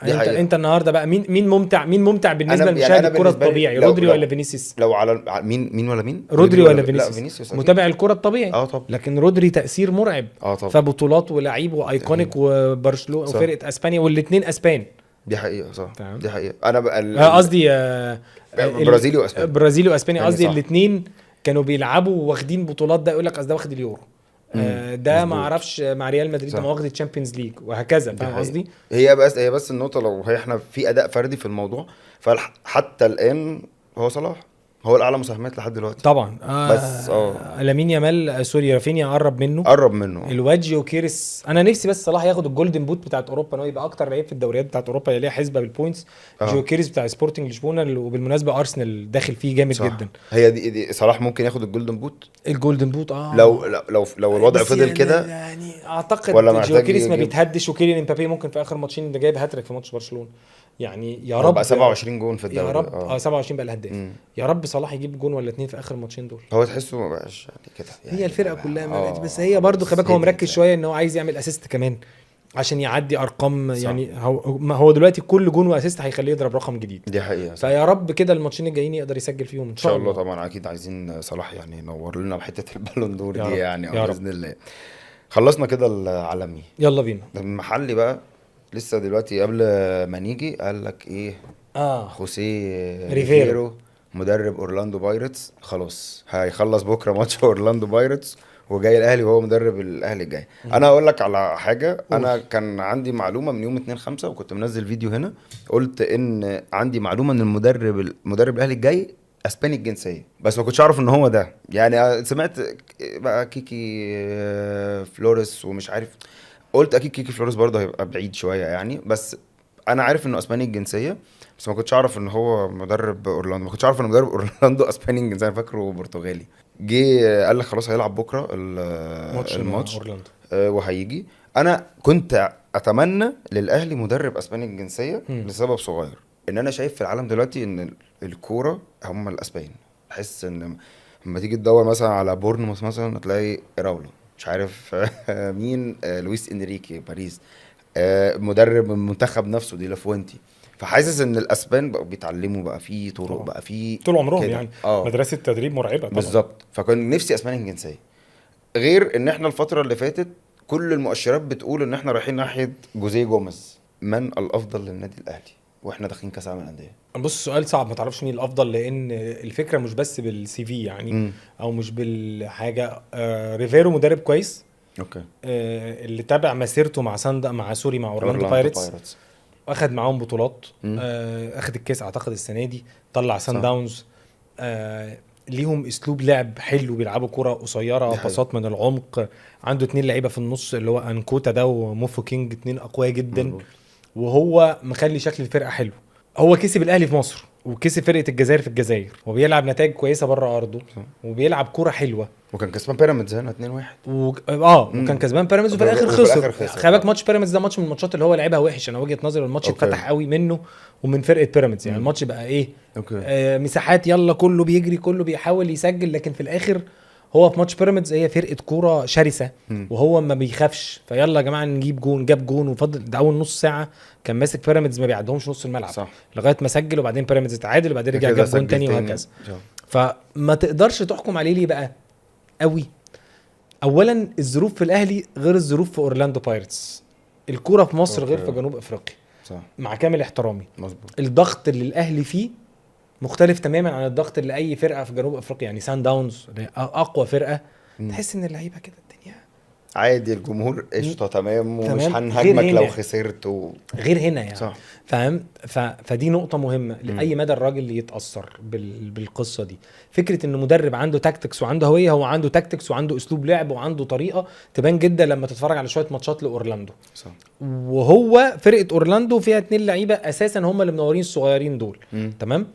دي انت حقيقة. انت النهارده بقى مين ممتع بالنسبه أنا لمشاهد أنا الكره بالنسبة لي الطبيعي، لو- رودري لو- ولا فينيسيوس؟ لو على مين ولا مين رودري ولا لا فينيسيوس؟ فينيسيوس أكيد. متابع الكره الطبيعي طبعا. لكن رودري تاثير مرعب طبعا. فبطولات ولعيب وايكونيك وبرشلونه صح. وفرقه اسبانيا والاثنين اسبان. دي حقيقه صح. تمام. دي حقيقه. انا بقى قصدي برازيلي واسباني. برازيلي واسباني يعني قصدي صح. الاثنين كانوا بيلعبوا واخدين بطولات، ده يقول لك اصل ده واخد اليورو، ده ما مظبوط. اعرفش مع ريال مدريد صح. ده ما واخد الشامبيونز ليج وهكذا، دي فاهم حقيقة. قصدي؟ هي بس النقطه، لو احنا في اداء فردي في الموضوع فحتى الان هو صلاح هو الاعلى مساهمات لحد دلوقتي طبعا بس لامين يامال سوري رافينيا قرب منه، قرب منه. الواد جيوكيريس. انا نفسي بس صلاح ياخد الجولدن بوت بتاعت اوروبا، انه يبقى اكتر لعيب في الدوريات بتاعت اوروبا اللي ليها حسبه بالبوينتس. جيوكيريس بتاع سبورتنج لشبونه، وبالمناسبه ارسنال داخل فيه جامد صح. جدا. هي دي صلاح ممكن ياخد الجولدن بوت الجولدن بوت لو الوضع بس فضل كده يعني ولا اعتقد محتاج جيوكيريس ما يجيب؟ بيتهدش، وكيليان امبابي ممكن في اخر ماتشين اللي جايب هاتريك في ماتش برشلونه، يعني يا هو رب بقى 27 جون في الدوري. يا رب 27 بقى الهداف. يا رب صلاح يجيب جون ولا اتنين في اخر ماتشين دول. هو تحسه ما بقاش يعني كده يعني، هي الفرقه كلها ما بقتش، بس هي برضو خباك هو مركز شويه ان هو عايز يعمل اسيست كمان عشان يعدي ارقام صح. يعني هو دلوقتي كل جون واسيست هيخليه يضرب رقم جديد. دي حقيقه. فيا رب كده الماتشين الجايين يقدر يسجل فيهم ان شاء الله. طبعا اكيد عايزين صلاح يعني ينور لنا بحته البالون دور دي يعني باذن الله. خلصنا كده العالمي، يلا بينا المحلي بقى. لسه دلوقتي قبل ما نيجي قال لك ايه خوسيه ريفيرو مدرب اورلاندو بايرتس خلاص هيخلص بكره ماتش اورلاندو بايرتس وجاي الاهلي وهو مدرب الاهلي الجاي. انا هقول لك على حاجه، انا كان عندي معلومه من يوم 2/5 وكنت منزل فيديو هنا، قلت ان عندي معلومه ان المدرب الاهلي الجاي اسباني الجنسيه، بس ما كنتش اعرف ان هو ده. يعني سمعت بقى كيكي فلوريس ومش عارف، قلت اكيد كيكي فلوريس برضه هيبقى بعيد شويه يعني، بس انا عارف انه اسباني الجنسيه، بس ما كنتش اعرف ان هو مدرب اورلاندو، ما كنتش اعرف ان مدرب اورلاندو اسباني الجنسيه، انا فاكره برتغالي. جه قال لك خلاص هيلعب بكره الماتش وهيجي. انا كنت اتمنى للاهلي مدرب اسباني الجنسيه لسبب صغير، ان انا شايف في العالم دلوقتي ان الكوره هم الاسبان. بحس ان لما تيجي تدور مثلا على بورنموث مثلا هتلاقي راولو مش عارف مين، لويس انريكي باريس، مدرب المنتخب نفسه دي لافوينتي. فحاسس ان الاسبان بقوا بيتعلموا بقى في طرق بقى في طول عمرهم يعني مدرسه تدريب مرعبه طبعا بالظبط. فكان نفسي اسباني الجنسيه، غير ان احنا الفتره اللي فاتت كل المؤشرات بتقول ان احنا رايحين ناحيه جوزيه جوميز. من الافضل للنادي الاهلي واحنا داخلين كاس العالم للانديه؟ بص سؤال صعب، ما تعرفش مين الافضل، لان الفكره مش بس بالسي في يعني او مش بالحاجه. ريفيرو مدرب كويس اوكي، اللي تابع مسيرته مع مع اورلاندو بايرتس واخد معاهم بطولات، اخد الكاس اعتقد السنه دي، طلع سان داونز. ليهم اسلوب لعب حلو، بيلعبوا كرة قصيره باصات من العمق، عنده 2 لعيبه في النص اللي هو انكوتا ده وموفو كينج، 2 اقوياء جدا وهو مخلي شكل الفرقه حلو. هو كسب الاهلي في مصر وكسب فرقه الجزائر في الجزائر وبيلعب نتائج كويسه بره ارضه وبيلعب كوره حلوه، وكان كسبان بيراميدز هنا 2-1 وكان كسبان بيراميدز وفي الاخر خسر. خلي ماتش بيراميدز ده ماتش من الماتشات اللي هو لعبها وحش، انا وجهه نظري الماتش اتفتح قوي منه ومن فرقه بيراميدز، يعني الماتش بقى ايه مساحات، يلا كله بيجري كله بيحاول يسجل، لكن في الاخر هو في ماتش بيراميدز هي فرقه كوره شرسه وهو ما بيخافش، فيلا يا جماعه نجيب جون، جاب جون وفضل ده اول نص ساعه كان ماسك بيراميدز ما بيعدهمش نص الملعب صح. لغايه ما سجل وبعدين بيراميدز اتعادل وبعدين رجع جاب جون تاني وهكذا. فما تقدرش تحكم عليه ليه بقى قوي. اولا الظروف في الاهلي غير الظروف في اورلاندو بايرتس، الكوره في مصر غير في جنوب افريقيا صح. مع كامل احترامي مظبوط، الضغط اللي الاهلي فيه مختلف تماما عن الضغط اللي اي فرقه في جنوب افريقيا، يعني سان داونز اقوى فرقه تحس ان اللعيبه كده الدنيا عادي الجمهور قشطه تمام، ومش تمام. هنهاجمك غير لو هنا. خسرت غير هنا يعني. صح. فاهم؟ فدي نقطة مهمة لأي مدى الراجل يتأثر بالقصة دي. فكرة إن مدرب عنده تاكتكس وعنده هوية، هو عنده تاكتكس وعنده أسلوب لعب وعنده طريقة تبان جدا لما تتفرج على شوية ماتشات لأورلاندو. صح. وهو فرقة أورلاندو فيها 2 لعيبة أساسا هم اللي منورين الصغيرين دول. تمام.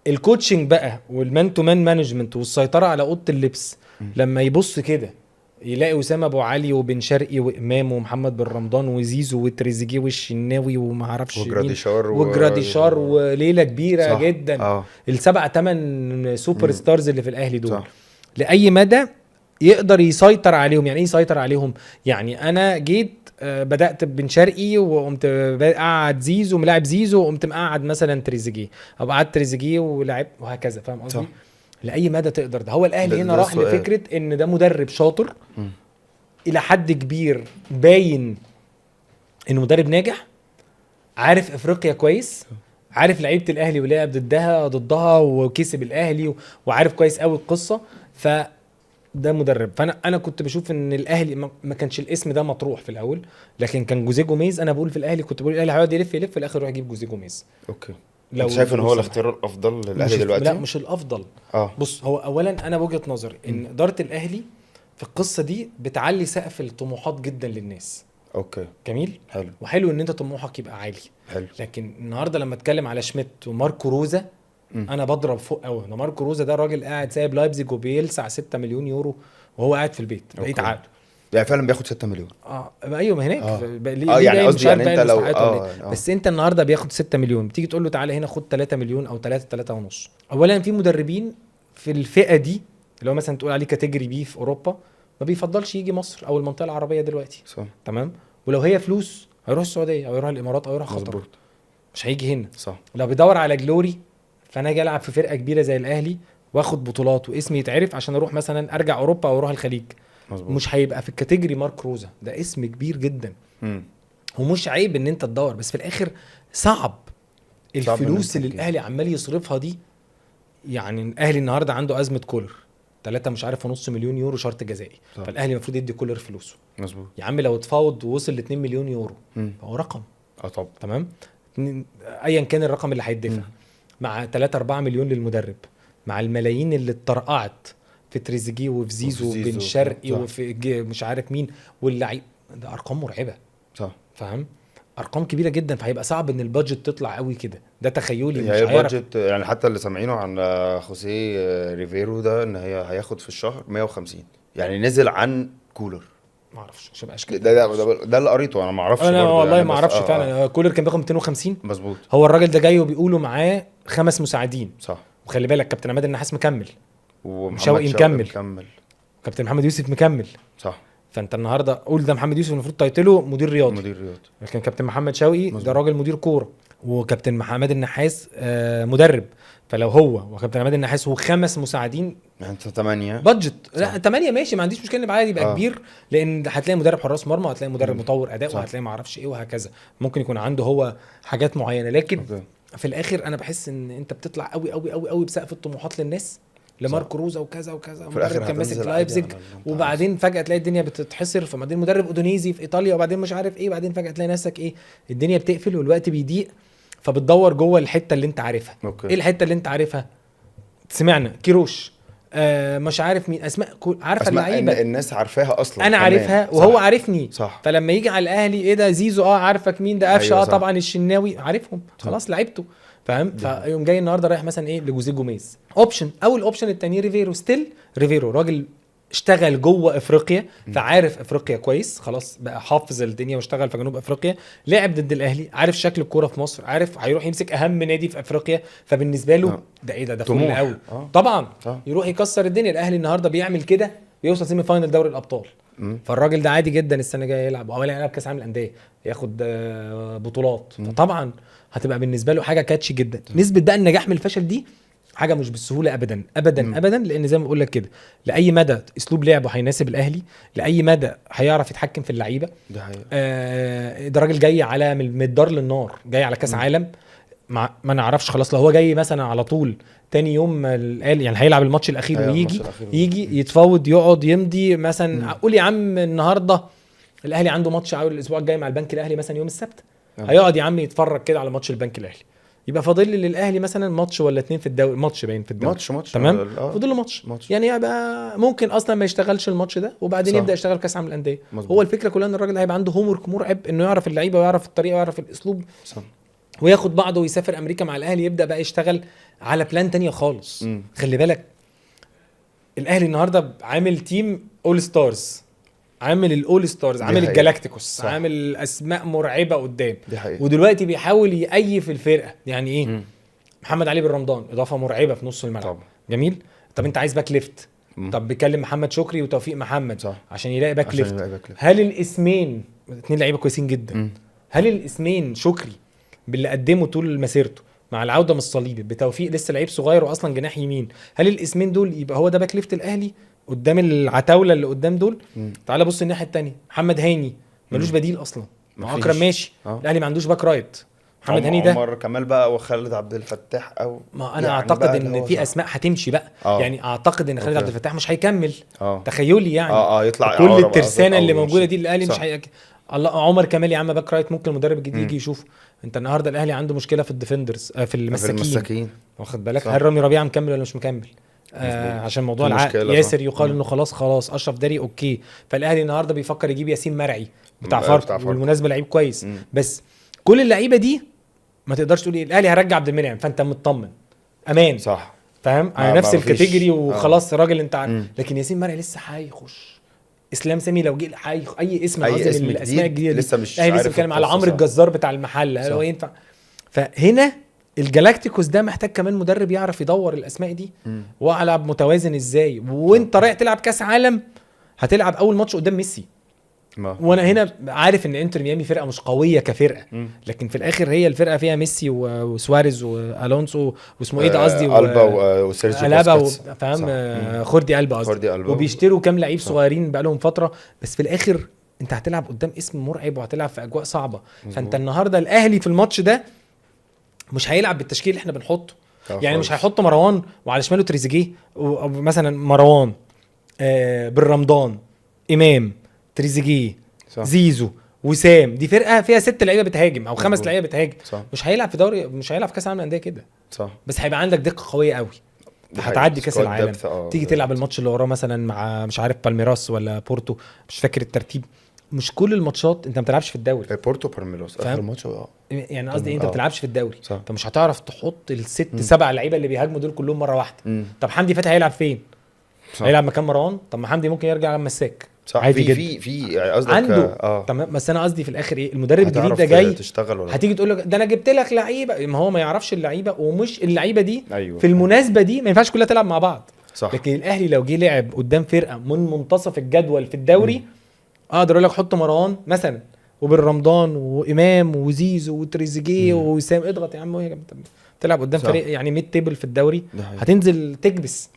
الكوتشنج بقى والمان تو مان مانجمنت والسيطرة على أوضة اللبس، لما يبص كده يلاقي وسام ابو علي وبن شرقي وامام ومحمد بن رمضان وزيزو وتريزيجيه والشناوي وما اعرفش وجراديشار وليله كبيره صح. جدا. ال7-8 سوبر ستارز اللي في الاهلي دول. صح. لاي مدى يقدر يسيطر عليهم. يعني ايه يسيطر عليهم؟ يعني انا جيت بدات بن شرقي وقمت قاعد زيزو ملاعب زيزو وقمت مقعد مثلا تريزيجيه، او قعدت تريزيجيه ولاعب وهكذا. فاهم قصدي؟ لأي مدى تقدر ده. هو الأهلي هنا راح لفكرة إن ده مدرب شاطر إلى حد كبير، باين إنه مدرب ناجح، عارف إفريقيا كويس، عارف لعيبة الأهلي ولعب ضدها وكسب الأهلي، وعارف كويس قوي القصة. فده مدرب. فأنا كنت بشوف إن الأهلي ما كانش الاسم ده مطروح في الأول، لكن كان جوزيه جوميز. أنا بقول في الأهلي كنت بقول الأهلي هيقعد يلف في الآخر يروح يجيب جوزيه جوميز. أوكي. انت شايف ان هو الاختيار الافضل للاهلي دلوقتي؟ لا مش الافضل. بص، هو اولا انا بوجهة نظري ان اداره الاهلي في القصه دي بتعلي سقف الطموحات جدا للناس. اوكي جميل. حلو. وحلو ان انت طموحك يبقى عالي. حلو. لكن النهارده لما اتكلم على شميت وماركو روزا، انا بضرب فوق قوي. ماركو روزا ده راجل قاعد سايب لايبزيج وبيلسع 6 مليون يورو وهو قاعد في البيت. بقيت عقده يعني فعلا بياخد 6 مليون. ايوه ما هناك. يعني قصدي يعني انت لو بس انت النهارده بياخد 6 مليون، بتيجي تقول له تعالى هنا خد 3 مليون او 3 ونص. اولا في مدربين في الفئه دي اللي هو مثلا تقول عليه كاتيجوري بي في اوروبا ما بيفضلش يجي مصر او المنطقه العربيه دلوقتي. صح. تمام. ولو هي فلوس هيروح السعوديه او يروح الامارات او يروح قطر، مش هيجي هنا. صح. لو بيدور على جلوري، فانا اجي العب في فرقه كبيره زي الاهلي واخد بطولات واسمي يتعرف عشان اروح مثلا ارجع اوروبا او اروح الخليج. مزبوط. مش هيبقى في الكاتيجوري مارك روزا. ده اسم كبير جدا. ومش عيب ان انت تدور، بس في الاخر صعب الفلوس اللي الاهلي عمال يصرفها دي. يعني الاهلي النهارده عنده ازمه كولر 3 مش عارف ونص مليون يورو شرط جزائي. فالاهلي المفروض يدي كولر فلوسه. مظبوط يا عم. لو اتفاوض ووصل ل 2 مليون يورو فهو رقم. طب تمام. ايا كان الرقم اللي هيدفع مع 3-4 مليون للمدرب، مع الملايين اللي اتطرقعت في تريزيجيه وفي زيزو وبن شرقي وفي مش عارف مين واللعيب ده، ارقام مرعبه. صح. فاهم؟ ارقام كبيره جدا. فهيبقى صعب ان البادجت تطلع قوي كده. ده تخيلي. مش هي البادجت يعني حتى اللي سامعينه عن خوسيه ريفيرو ده ان هياخد في الشهر 150، يعني نزل عن كولر. ما اعرفش مش بقاش كده. ده اللي قريته. انا ما اعرفش. انا والله يعني ما اعرفش فعلا. كولر كان بياخد 250. مظبوط. هو الراجل ده جاي وبيقولوا معاه 5 مساعدين. صح. وخلي بالك كابتن عماد النحاس مكمل، وشوقي مكمل، كابتن محمد يوسف مكمل. صح. فانت النهارده قول ده محمد يوسف المفروض تايتله مدير رياضي. لكن كابتن محمد شوقي ده راجل مدير كوره، وكابتن محمد النحاس مدرب. فلو هو وكابتن عماد النحاس و5 مساعدين، انت 8 بادجت. لا 8 ماشي، ما عنديش مشكله ان عادي يبقى كبير، لان هتلاقي مدرب حراس مرمى وهتلاقي مدرب مطور اداء وهتلاقي ما اعرفش ايه وهكذا. ممكن يكون عنده هو حاجات معينه، لكن في الاخر انا بحس ان انت بتطلع قوي قوي قوي قوي بسقف الطموحات للناس. لماركو روزا وكذا وكذا، مدرب كان ماسك لايبزيج، وبعدين فجاه تلاقي الدنيا بتتحسر، فبعدين مدرب اندونيسي في ايطاليا، وبعدين مش عارف ايه، بعدين فجاه تلاقي نفسك ايه، الدنيا بتقفل والوقت بيضيق، فبتدور جوه الحته اللي انت عارفها. ايه الحته اللي انت عارفها؟ سمعنا كيروش، مش عارف مين، اسماء عارفه اللعيبه، الناس عارفاها اصلا، انا عارفها وهو عارفني. صح. فلما يجي على الاهلي ايه ده زيزو، عارفك مين ده، قفشه، أيوة طبعا الشناوي عارفهم خلاص لعيبته، فاهم؟ فيوم جاي النهارده رايح مثلا ايه لجوزيه جوميز اوبشن، او الاوبشن الثاني ريفيرو. ستيل ريفيرو راجل اشتغل جوه افريقيا، فعارف افريقيا كويس، خلاص بقى حافظ الدنيا واشتغل في جنوب افريقيا، لعب ضد الاهلي، عارف شكل الكوره في مصر، عارف هيروح يمسك اهم نادي في افريقيا، فبالنسبه له ده ايه ده فل قوي. طبعا يروح يكسر الدنيا. الاهلي النهارده بيعمل كده، يوصل سيمي فاينل دوري الابطال. فالراجل ده عادي جدا السنه الجايه يلعب، او يلعب كاس عالم الانديه، ياخد بطولات. طبعا هتبقى بالنسبه له حاجه كاتشي جدا. نسبه بقى النجاح من الفشل دي حاجه مش بالسهوله ابدا ابدا ابدا، لان زي ما بقول لك كده، لاي مدى اسلوب لعبه هيناسب الاهلي، لاي مدى هيعرف يتحكم في اللعيبه. ده راجل جاي على من الدار للنار، جاي على كاس عالم، ما نعرفش خلاص. لو هو جاي مثلا على طول تاني يوم الاهلي يعني هيلعب الماتش الاخير ويجي يجي يتفاوض يقعد يمضي مثلا، قول يا عم النهارده الاهلي عنده ماتش اول الاسبوع الجاي مع البنك الاهلي مثلا يوم السبت، هيقعد يا عم يتفرج كده على ماتش البنك الاهلي، يبقى فاضل لي للاهلي مثلا ماتش ولا 2 في الدوري، ماتش باين في الدوري، ماتش تمام، فاضل له ماتش يعني يبقى ممكن اصلا ما يشتغلش الماتش ده وبعدين يبدا يشتغل كاس عالم الانديه. هو الفكره كلها ان الراجل هيبقى عنده هوم ورك مرعب انه يعرف اللعيبه ويعرف الطريقه ويعرف الاسلوب، صح. وياخد بعضه ويسافر امريكا مع الاهلي، يبدا بقى يشتغل على بلان تانية خالص. خلي بالك الاهلي النهارده عامل تيم اول ستارز، عامل الاول ستارز، عامل الجالاكتيكوس، عامل اسماء مرعبه قدام، ودلوقتي بيحاول يأيف الفرقه. يعني ايه؟ محمد علي بن رمضان اضافه مرعبه في نص الملعب، جميل. طب انت عايز باك ليفت، طب بيكلم محمد شكري وتوفيق محمد، صح. عشان يلاقي باك ليفت. هل الاسمين اتنين لعيبه كويسين جدا، هل الاسمين شكري باللي قدمه طول مسيرته مع العوده من الصليبي بتوفيق لسه لعيب صغير واصلا جناح يمين، هل الاسمين دول يبقى هو ده باك ليفت الاهلي قدام العتاوله اللي قدام دول؟ تعال بص الناحيه الثانيه، محمد هاني ملوش بديل اصلا، اكرم ماشي، الاهلي ما عندوش باك رايت، محمد هاني ده عمر كمال بقى وخالد عبد الفتاح، او ما انا يعني اعتقد ان في اسماء هتمشي بقى. يعني اعتقد ان خالد عبد الفتاح مش هيكمل، تخيلي يعني يطلع كل الترسانه اللي موجوده دي الاهلي مش الله. عمر كمال يا عم باك رايت، ممكن المدرب الجديد يجي يشوف. انت النهارده الاهلي عنده مشكله في الديفندرز، في المساكين، واخد بالك؟ هل رامي ربيعه مكمل ولا مش مكمل؟ عشان موضوع العقد. ياسر يقال انه خلاص اشرف داري اوكي. فالاهلي النهارده بيفكر يجيب ياسين مرعي بتاع فاركو، والمناسبه لعيب كويس. بس كل اللعيبه دي ما تقدرش تقول ايه الاهلي هرجع عبد المنعم فانت مطمن امان، صح، فاهم؟ على نفس الكاتيجوري وخلاص الراجل انت عارف. لكن ياسين مرعي لسه هيخش، اسلام سامي لو جه اي اسم من الاسماء الجديده لسه مش عارف، لسه بيتكلم على عمرو الجزار بتاع المحل، هل هو ينفع؟ فهنا الجالاكتيكوس ده محتاج كمان مدرب يعرف يدور الاسماء دي والعب متوازن ازاي. وانت رايح تلعب كاس عالم، هتلعب اول ماتش قدام ميسي، وانا هنا عارف ان انتر ميامي فرقه مش قويه كفرقه، لكن في الاخر هي الفرقه فيها ميسي وسواريز والونسو واسمه ايه ده قصدي، البا وسيرجيو بوسكيتس، فاهم؟ خوردي البا قصدي، وبيشتروا كام لعيب صغيرين بقى لهم فتره. بس في الاخر انت هتلعب قدام اسم مرعب وهتلعب في اجواء صعبه. فانت النهارده الاهلي في الماتش ده مش هيلعب بالتشكيل اللي احنا بنحطه، يعني مش هيحط مروان وعلى شماله تريزيجيه، مثلا مروان بن رمضان، امام، تريزيجيه، زيزو، وسام. دي فرقه فيها 6 لعيبه بتهاجم او 5 لعيبه بتهاجم، مش هيلعب في دوري، مش هيلعب في كاس العالم للانديه كده، صح. بس هيبقى عندك دقه قويه قوي، هتعدي كاس العالم. تيجي تلعب الماتش اللي وراه مثلا مع مش عارف بالميراس ولا بورتو، مش فاكر الترتيب. مش كل الماتشات انت ما بتلعبش في الدوري، بورتو بالميراس اخر ماتش يعني قصدي انت ما بتلعبش في الدوري، فمش هتعرف تحط ال6 7 لعيبه اللي بيهاجموا دول كلهم مره واحده. طب حمدي فتحي هيلعب فين؟ هيلعب مكان مروان؟ طب ما حمدي ممكن يرجع مساك، صح. في قصدك عنده تمام. بس انا قصدي في الاخر ايه، المدرب الجديد ده جاي هتيجي تقول له ده انا جبت لك لعيبه، ما هو ما يعرفش اللعيبه، ومش اللعيبه دي في المناسبه دي ما ينفعش كلها تلعب مع بعض، صح. لكن الاهلي لو جه لعب قدام فرقه من منتصف الجدول في الدوري، اقدر اقول لك حط مروان مثلا وبن رمضان وامام وزيزو وتريزيجيه وسام، اضغط يا عم، تلعب قدام فريق يعني ميد تيبل في الدوري، هتنزل تكبس.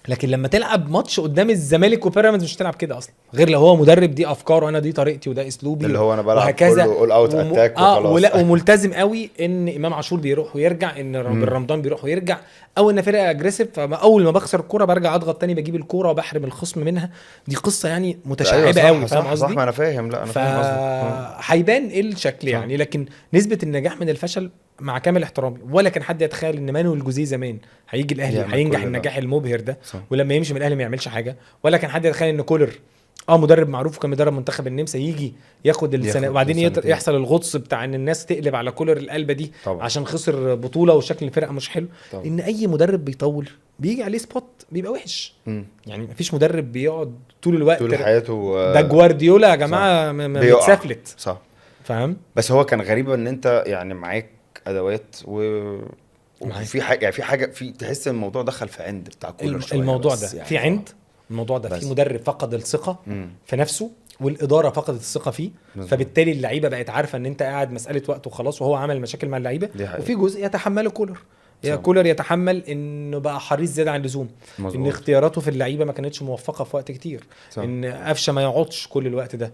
لكن لما تلعب ماتش قدام الزمالك وبيراميدز مش هتلعب كده اصلا، غير لو هو مدرب دي افكاره وانا دي طريقتي وده اسلوبي اللي هو انا بلعب كله اول اوت اتاك وخلاص. وملتزم قوي ان امام عاشور بيروح ويرجع، ان رمضان بيروح ويرجع، او ان فرقه اجريسيف، فاول ما بخسر الكوره برجع اضغط تاني، بجيب الكوره وبحرم الخصم منها. دي قصه يعني متشعبه قوي، فاهم قصدي؟ صح، ما انا فاهم. لا انا فاهم قصدك. هيبان ايه الشكل يعني، لكن نسبه النجاح من الفشل مع كامل احترامي، ولا كان حد يتخيل ان مانويل الجوزيه زمان هيجي الاهلي هينجح النجاح المبهر ده، ولما يمشي من الاهلي ما يعملش حاجه، ولا كان حد يتخيل ان كولر مدرب معروف وكان مدرب منتخب النمسا يجي ياخد السنه وبعدين يحصل الغطس بتاع ان الناس تقلب على كولر القلبه دي طبعا. عشان خسر بطوله وشكل الفرقه مش حلو طبعا. ان اي مدرب بيطول بيجي عليه سبوت بيبقى وحش. يعني مفيش مدرب بيقعد طول الوقت طول حياته. ده جوارديولا يا جماعه بيتسفلت، صح، فاهم؟ بس هو كان غريب ان انت يعني معاك ادوات وفي حاجه، يعني في حاجه، في تحس ان الموضوع دخل في عند بتاع كولر شويه. الموضوع ده يعني في عند، الموضوع ده في مدرب فقد الثقه في نفسه، والاداره فقدت الثقه فيه، فبالتالي اللعيبه بقت عارفه ان انت قاعد مساله وقت وخلاص، وهو عمل مشاكل مع اللعيبه. وفي جزء يتحمله كولر، يا كولر يتحمل انه بقى حريص زياده عن اللزوم، ان اختياراته في اللعيبه ما كانتش موفقه في وقت كتير، ان قفشه ما يقعدش كل الوقت ده،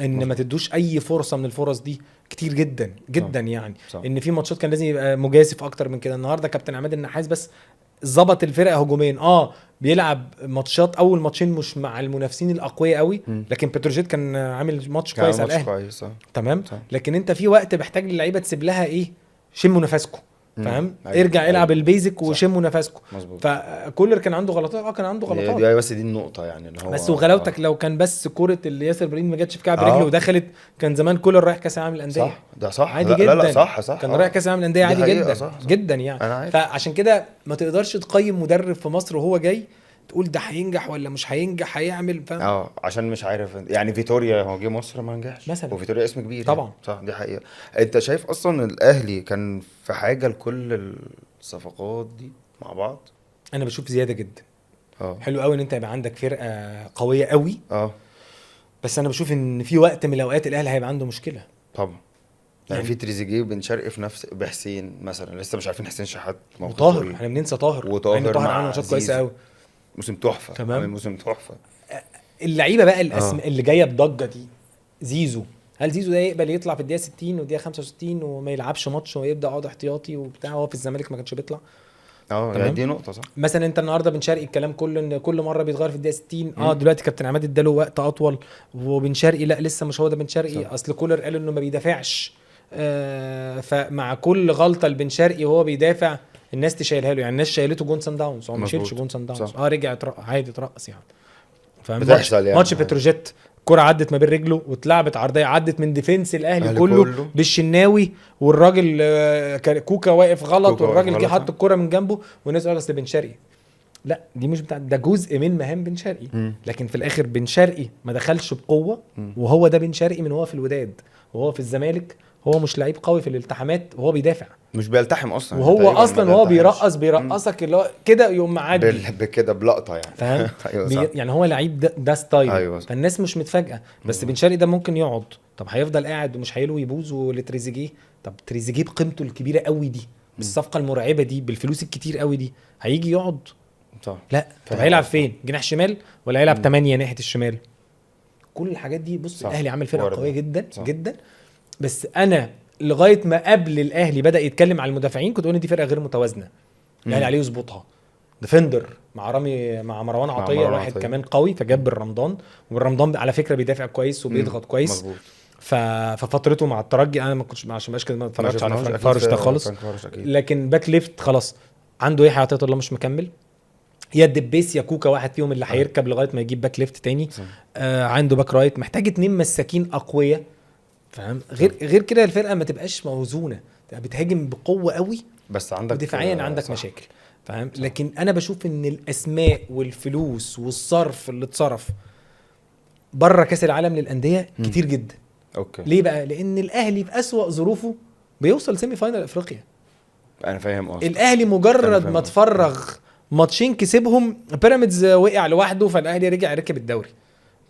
ان ما تدوش اي فرصه من الفرص دي كتير جدا جدا يعني. صح. ان في ماتشات كان لازم يبقى مجازف اكتر من كده. النهارده كابتن عماد النحاس بس ظبط الفرقه هجوميا، بيلعب ماتشات اول ماتشين مش مع المنافسين الاقوياء قوي، لكن بتروجيت كان عامل ماتش كويس على الاهلي كويس تمام صح. لكن انت في وقت محتاج اللعيبه تسيب لها ايه، شموا نفسكم فاهم. أيوة. ارجع العب أيوة. البيزك وشموا نفسكم. مظبوط. فكولر كان عنده غلطات، كان عنده غلطات دي بس دي النقطه يعني اللي هو بس. وغلاوتك لو كان بس كرة اللي ياسر ابراهيم ما جاتش في كعب رجله ودخلت، كان زمان كولر رايح كاس العالم للانديه. صح ده صح. عادي لا جدا. لا صح كان رايح كاس العالم للانديه عادي جدا صح. جدا يعني. فعشان كده ما تقدرش تقيم مدرب في مصر وهو جاي تقول ده هينجح ولا مش هينجح هيعمل فاهم. عشان مش عارف يعني فيتوريا هو جه مصر ما نجحش مثلا، وفيتوريا اسم كبير طبعا يعني. صح دي حقيقه. انت شايف اصلا الاهلي كان في حاجه لكل الصفقات دي مع بعض؟ انا بشوف زياده جدا. حلو قوي ان انت يبقى عندك فرقه قويه قوي. بس انا بشوف ان في وقت من الاوقات الاهلي هيبقى عنده مشكله طبعا. يعني في تريزيجيه وبن شرقي في نفس بحسين مثلا، لسه مش عارفين حسين شحات وطاهر. احنا بننسى طاهر. وطاهر عامل ماتشات كويسه قوي، موسم تحفه تمام. عامل موسم تحفه. اللعيبه بقى اللي جايه بضجه دي، زيزو. هل زيزو ده يقبل يطلع في الدقيقه 60 والدقيقه 65 وما يلعبش ماتش ويبدا يقعد احتياطي وبتاع؟ هو في الزمالك ما كانش بيطلع. يعني دي نقطه صح. مثلا انت النهارده بن شرقي الكلام كله ان كل مره بيتغير في الدقيقه 60. دلوقتي كابتن عماد اداله وقت اطول، وبن شرقي لا لسه مش هو ده بن شرقي. اصل كولر قال انه ما بيدافعش، فمع كل غلطه لبن شرقي وهو بيدافع الناس تشيلها له. يعني الناس شايلته جون سان داونز، هو ما شيلش جون سان داونز. رجع عادي يترقص يعني فاهم. ماتش بتروجيت كرة عدت ما بين رجله واتلعبت عرضيه، عدت من ديفنس الاهلي كله بالشناوي، والراجل كوكا واقف غلط، والراجل جه حط الكرة من جنبه والناس قالت اصل بن شرقي. لا دي مش بتاع ده، جزء من مهام بن شرقي. لكن في الاخر بن شرقي ما دخلش بقوه، وهو ده بن شرقي من هو في الوداد وهو في الزمالك. هو مش لعيب قوي في الالتحامات وهو بيدافع، مش بيلتحم اصلا. وهو اصلا وهو بيرقصك اللي هو كده يقوم معدي بكده بلقطه يعني فاهم. يعني هو لعيب ده ستايل. فالناس مش متفاجئه. بس بن شرقي ده ممكن يقعد، طب هيفضل قاعد ومش هيلو يبوظ لتريزيجيه. طب تريزيجيه بقيمته الكبيره قوي دي، بالصفقه المرعبه دي، بالفلوس الكتير قوي دي، هيجي يقعد؟ لا. طب هيلعب فين؟ جناح شمال ولا هيلعب 8 ناحيه الشمال؟ كل الحاجات دي بص الاهلي عامل فرقه قويه جدا جدا. بس انا لغايه ما قبل الاهلي بدا يتكلم على المدافعين كنت اقول دي فرقه غير متوازنه، الاهلي عليه يظبطها. ديفندر مع رامي مع مروان عطيه واحد كمان قوي، فجاب الرمضان، والرمضان على فكره بيدافع كويس وبيضغط كويس. مظبوط. ففترته مع الترجي انا ما كنتش عشان باش كده ما اتفرجتش على فرانك فارش ده خالص. لكن باك ليفت خلاص عنده يحيى عطيه الله مش مكمل، يا دبيس يا كوكا واحد فيهم اللي هيركب لغايه ما يجيب باك ليفت تاني. عنده باك رايت، محتاج 2 مساكين اقوياء فاهم. غير كده الفرقه ما تبقاش موزونه، بتهاجم بقوه قوي بس عندك ودفاعيا عندك مشاكل فاهم. لكن انا بشوف ان الاسماء والفلوس والصرف اللي اتصرف بره كاس العالم للانديه كتير جدا. ليه بقى؟ لان الاهلي في اسوأ ظروفه بيوصل سيمي فاينل افريقيا. انا فاهم اصلا. الاهلي مجرد ما تفرغ ماتشين كسبهم، بيراميدز وقع لوحده، فالاهلي رجع ركب الدوري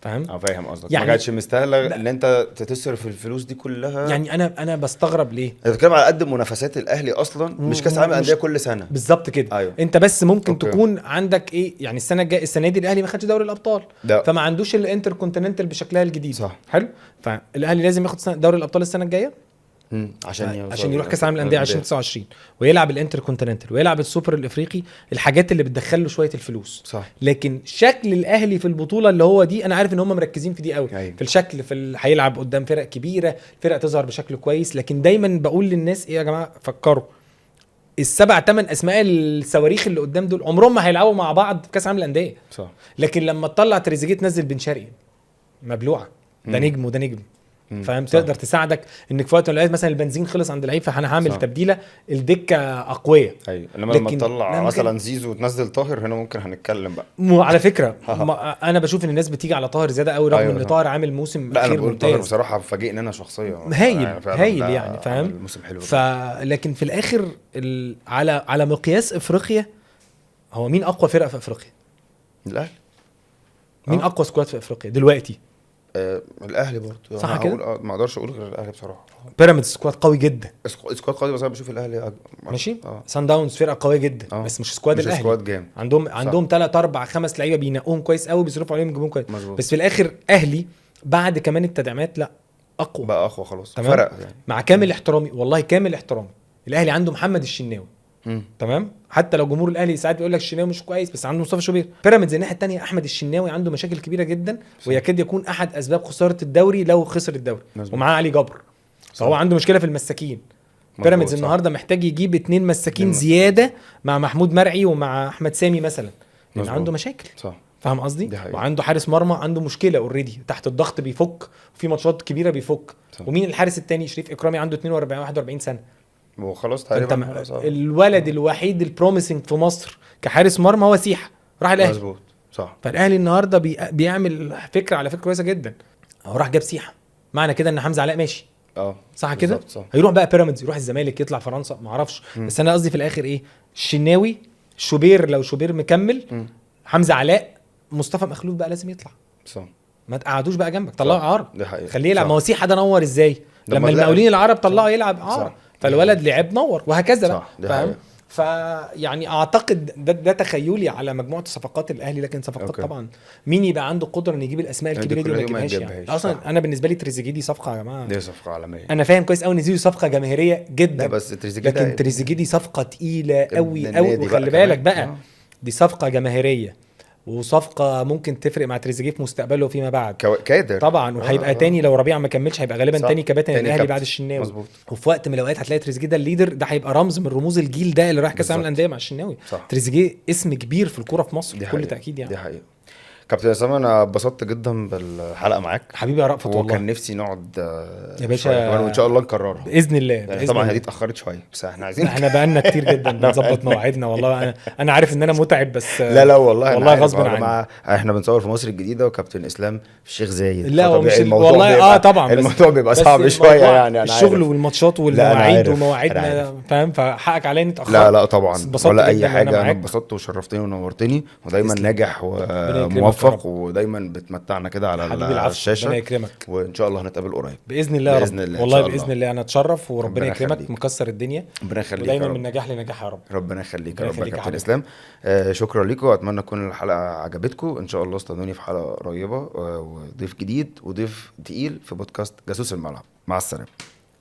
فاهم. فاهم قصدك. يعني ما كانتش مستاهله ان انت تصرف الفلوس دي كلها. يعني انا بستغرب ليه انت بتتكلم على قد منافسات الاهلي اصلا، مش كاس العالم للانديه كل سنه. بالظبط كده. أيوة. انت بس ممكن تكون عندك ايه يعني السنه دي الاهلي ما خدش دوري الابطال فما عندوش الانتر كونتيننتال بشكلها الجديد. صح. حلو. فالاهلي لازم ياخد دوري الابطال السنه الجايه عشان يروح كاس العالم للانديه 2029 ويلعب الانتر كونتيننتال ويلعب السوبر الافريقي، الحاجات اللي بتدخل له شويه الفلوس. صح. لكن شكل الاهلي في البطوله اللي هو دي، انا عارف ان هم مركزين في دي قوي. أيوة. في الشكل، هيلعب قدام فرق كبيره، فرق تظهر بشكل كويس. لكن دايما بقول للناس ايه يا جماعه، فكروا ال7 8 اسماء الصواريخ اللي قدام دول عمرهم ما هيلعبوا مع بعض في كاس العالم للانديه. صح. لكن لما تطلع تريزيجيه تنزل بن شرقي مبلوعه، ده نجم وده نجم فاهم. تقدر تساعدك انك في وقت من الاوقات مثلا البنزين خلص عند اللعيب فانا هعمل تبديله الدكه اقوياء. ايوه. لما تطلع مثلا زيزو وتنزل طاهر هنا ممكن هنتكلم بقى. على فكره انا بشوف ان الناس بتيجي على طاهر زياده قوي رغم ان طاهر عامل موسم لا انا بقول طاهر بصراحه فاجئني انا شخصيا هايل يعني فاهم. موسم حلو. لكن في الاخر على مقياس افريقيا، هو مين اقوى فرقه في افريقيا؟ الاهلي. مين اقوى سكواد في افريقيا دلوقتي؟ الاهلي برضه. صح كده. ما اقدرش اقول غير الاهلي بصراحه. بيراميدز سكواد قوي جدا. سكواد قوي بس انا بشوف الاهلي ماشي. سان داونز فرقه قويه جدا بس مش سكواد الاهلي. سكواد جامد. عندهم 3 4 5 لعيبه بينقوهم كويس قوي، بيصرفوا عليهم يجيبوهم كويس. مزبوط. بس في الاخر اهلي بعد كمان التدعيمات لا اقوى بقى اقوى خلاص، تمام. فرق يعني. مع كامل احترامي، والله كامل احترامي، الاهلي عنده محمد الشناوي تمام، حتى لو جمهور الاهلي ساعات بيقول لك الشناوي مش كويس، بس عنده مصطفى شوبير. بيراميدز الناحيه الثانيه احمد الشناوي عنده مشاكل كبيره جدا، ويكاد يكون احد اسباب خساره الدوري لو خسر الدوري. ومعاه علي جبر، فهو عنده مشكله في المساكين. بيراميدز النهارده محتاج يجيب 2 مساكين زياده مع محمود مرعي ومع احمد سامي مثلا، لان عنده مشاكل. صح، فاهم قصدي؟ وعنده حارس مرمى عنده مشكله اوريدي، تحت الضغط بيفك، وفي ماتشات كبيره بيفك. ومين الحارس الثاني؟ شريف اكرامي عنده 41 سنه، وخلاص تقريبا الولد الوحيد البروميسنج في مصر كحارس مرمى هو سيحه، راح الاهلي. مظبوط، صح. فالاهلي النهارده بيعمل فكره على فكره كويسه جدا، هو راح جاب سيحه، معنى كده ان حمزه علاء ماشي. صح كده. هيروح بقى بيراميدز، يروح الزمالك، يطلع فرنسا، ما اعرفش. بس انا قصدي في الاخر ايه، الشناوي، شوبير لو شوبير مكمل، حمزه علاء، مصطفى مخلوف بقى لازم يطلع. صح، ما تقعدوش بقى جنبك، طلعوا عرب، خليه يلعب. ما هو سيحه ده نور ازاي لما المقاولين العرب طلعوا يلعب عرب، فالولد لعب نور وهكذا بقى. فاهم؟ فيعني اعتقد ده تخيلي على مجموعه صفقات الاهلي، لكن صفقات طبعا مين يبقى عنده قدره ان يجيب الاسماء الكبيره دي وما يجيبهاش يعني. اصلا انا بالنسبه لي تريزيجيه دي صفقه يا جماعه، دي صفقه عالميه. انا فاهم كويس قوي ان دي صفقه جماهيريه جدا، بس تريزيجيه، لكن تريزيجيه دي صفقه تقيله قوي قوي. وخلي بالك بقى دي صفقه جماهيريه، وصفقه ممكن تفرق مع تريزيجيه في مستقبله فيما بعد كادر طبعا. وهيبقى تاني لو ربيع ما كملش، هيبقى غالبا تاني كباتن الاهلي بعد الشناوي. مظبوط. وفي وقت من الاوقات هتلاقي تريزيجيه ده الليدر، ده هيبقى رمز من رموز الجيل ده اللي راح كاس العالم للانديه مع الشناوي. تريزيجيه اسم كبير في الكوره في مصر بكل تاكيد يعني. دي حقيقه. كابتن اسامه، انا اتبسطت جدا بالحلقه معاك حبيبي يا رأفت، والله وكان نفسي نقعد يا باشا وان شاء الله نكررها باذن الله. يعني طبعا هي دي اتاخرت شويه، بس احنا عايزين احنا بقالنا كتير جدا بنظبط مواعيدنا. والله انا عارف ان انا متعب، بس لا والله غصب عني. احنا بنصور في مصر الجديده وكابتن اسلام في الشيخ زايد. لا هو مش والله طبعا الموضوع بيبقى صعب شويه يعني. أنا الشغل والماتشات والمواعيد ومواعيدنا، فاهم؟ فحقك عليا اني اتاخرت. لا طبعا ولا اي حاجه، انا اتبسطت وشرفتني ونورتني، ودايما ناجح وموفق، ودايما بتمتعنا كده على الشاشه. ربنا يكرمك، وان شاء الله هنتقابل قريب باذن الله. والله باذن الله انا اتشرف، وربنا يكرمك، مكسر الدنيا. ربنا يخليك، ودايما من نجاح لنجاح يا رب. ربنا يخليك يا رب يا كابتن اسلام. شكرا لكم، واتمنى تكون الحلقه عجبتكم. ان شاء الله استنوني في حلقه قريبه، وضيف جديد وضيف تقيل في بودكاست جاسوس الملعب. مع السلامه.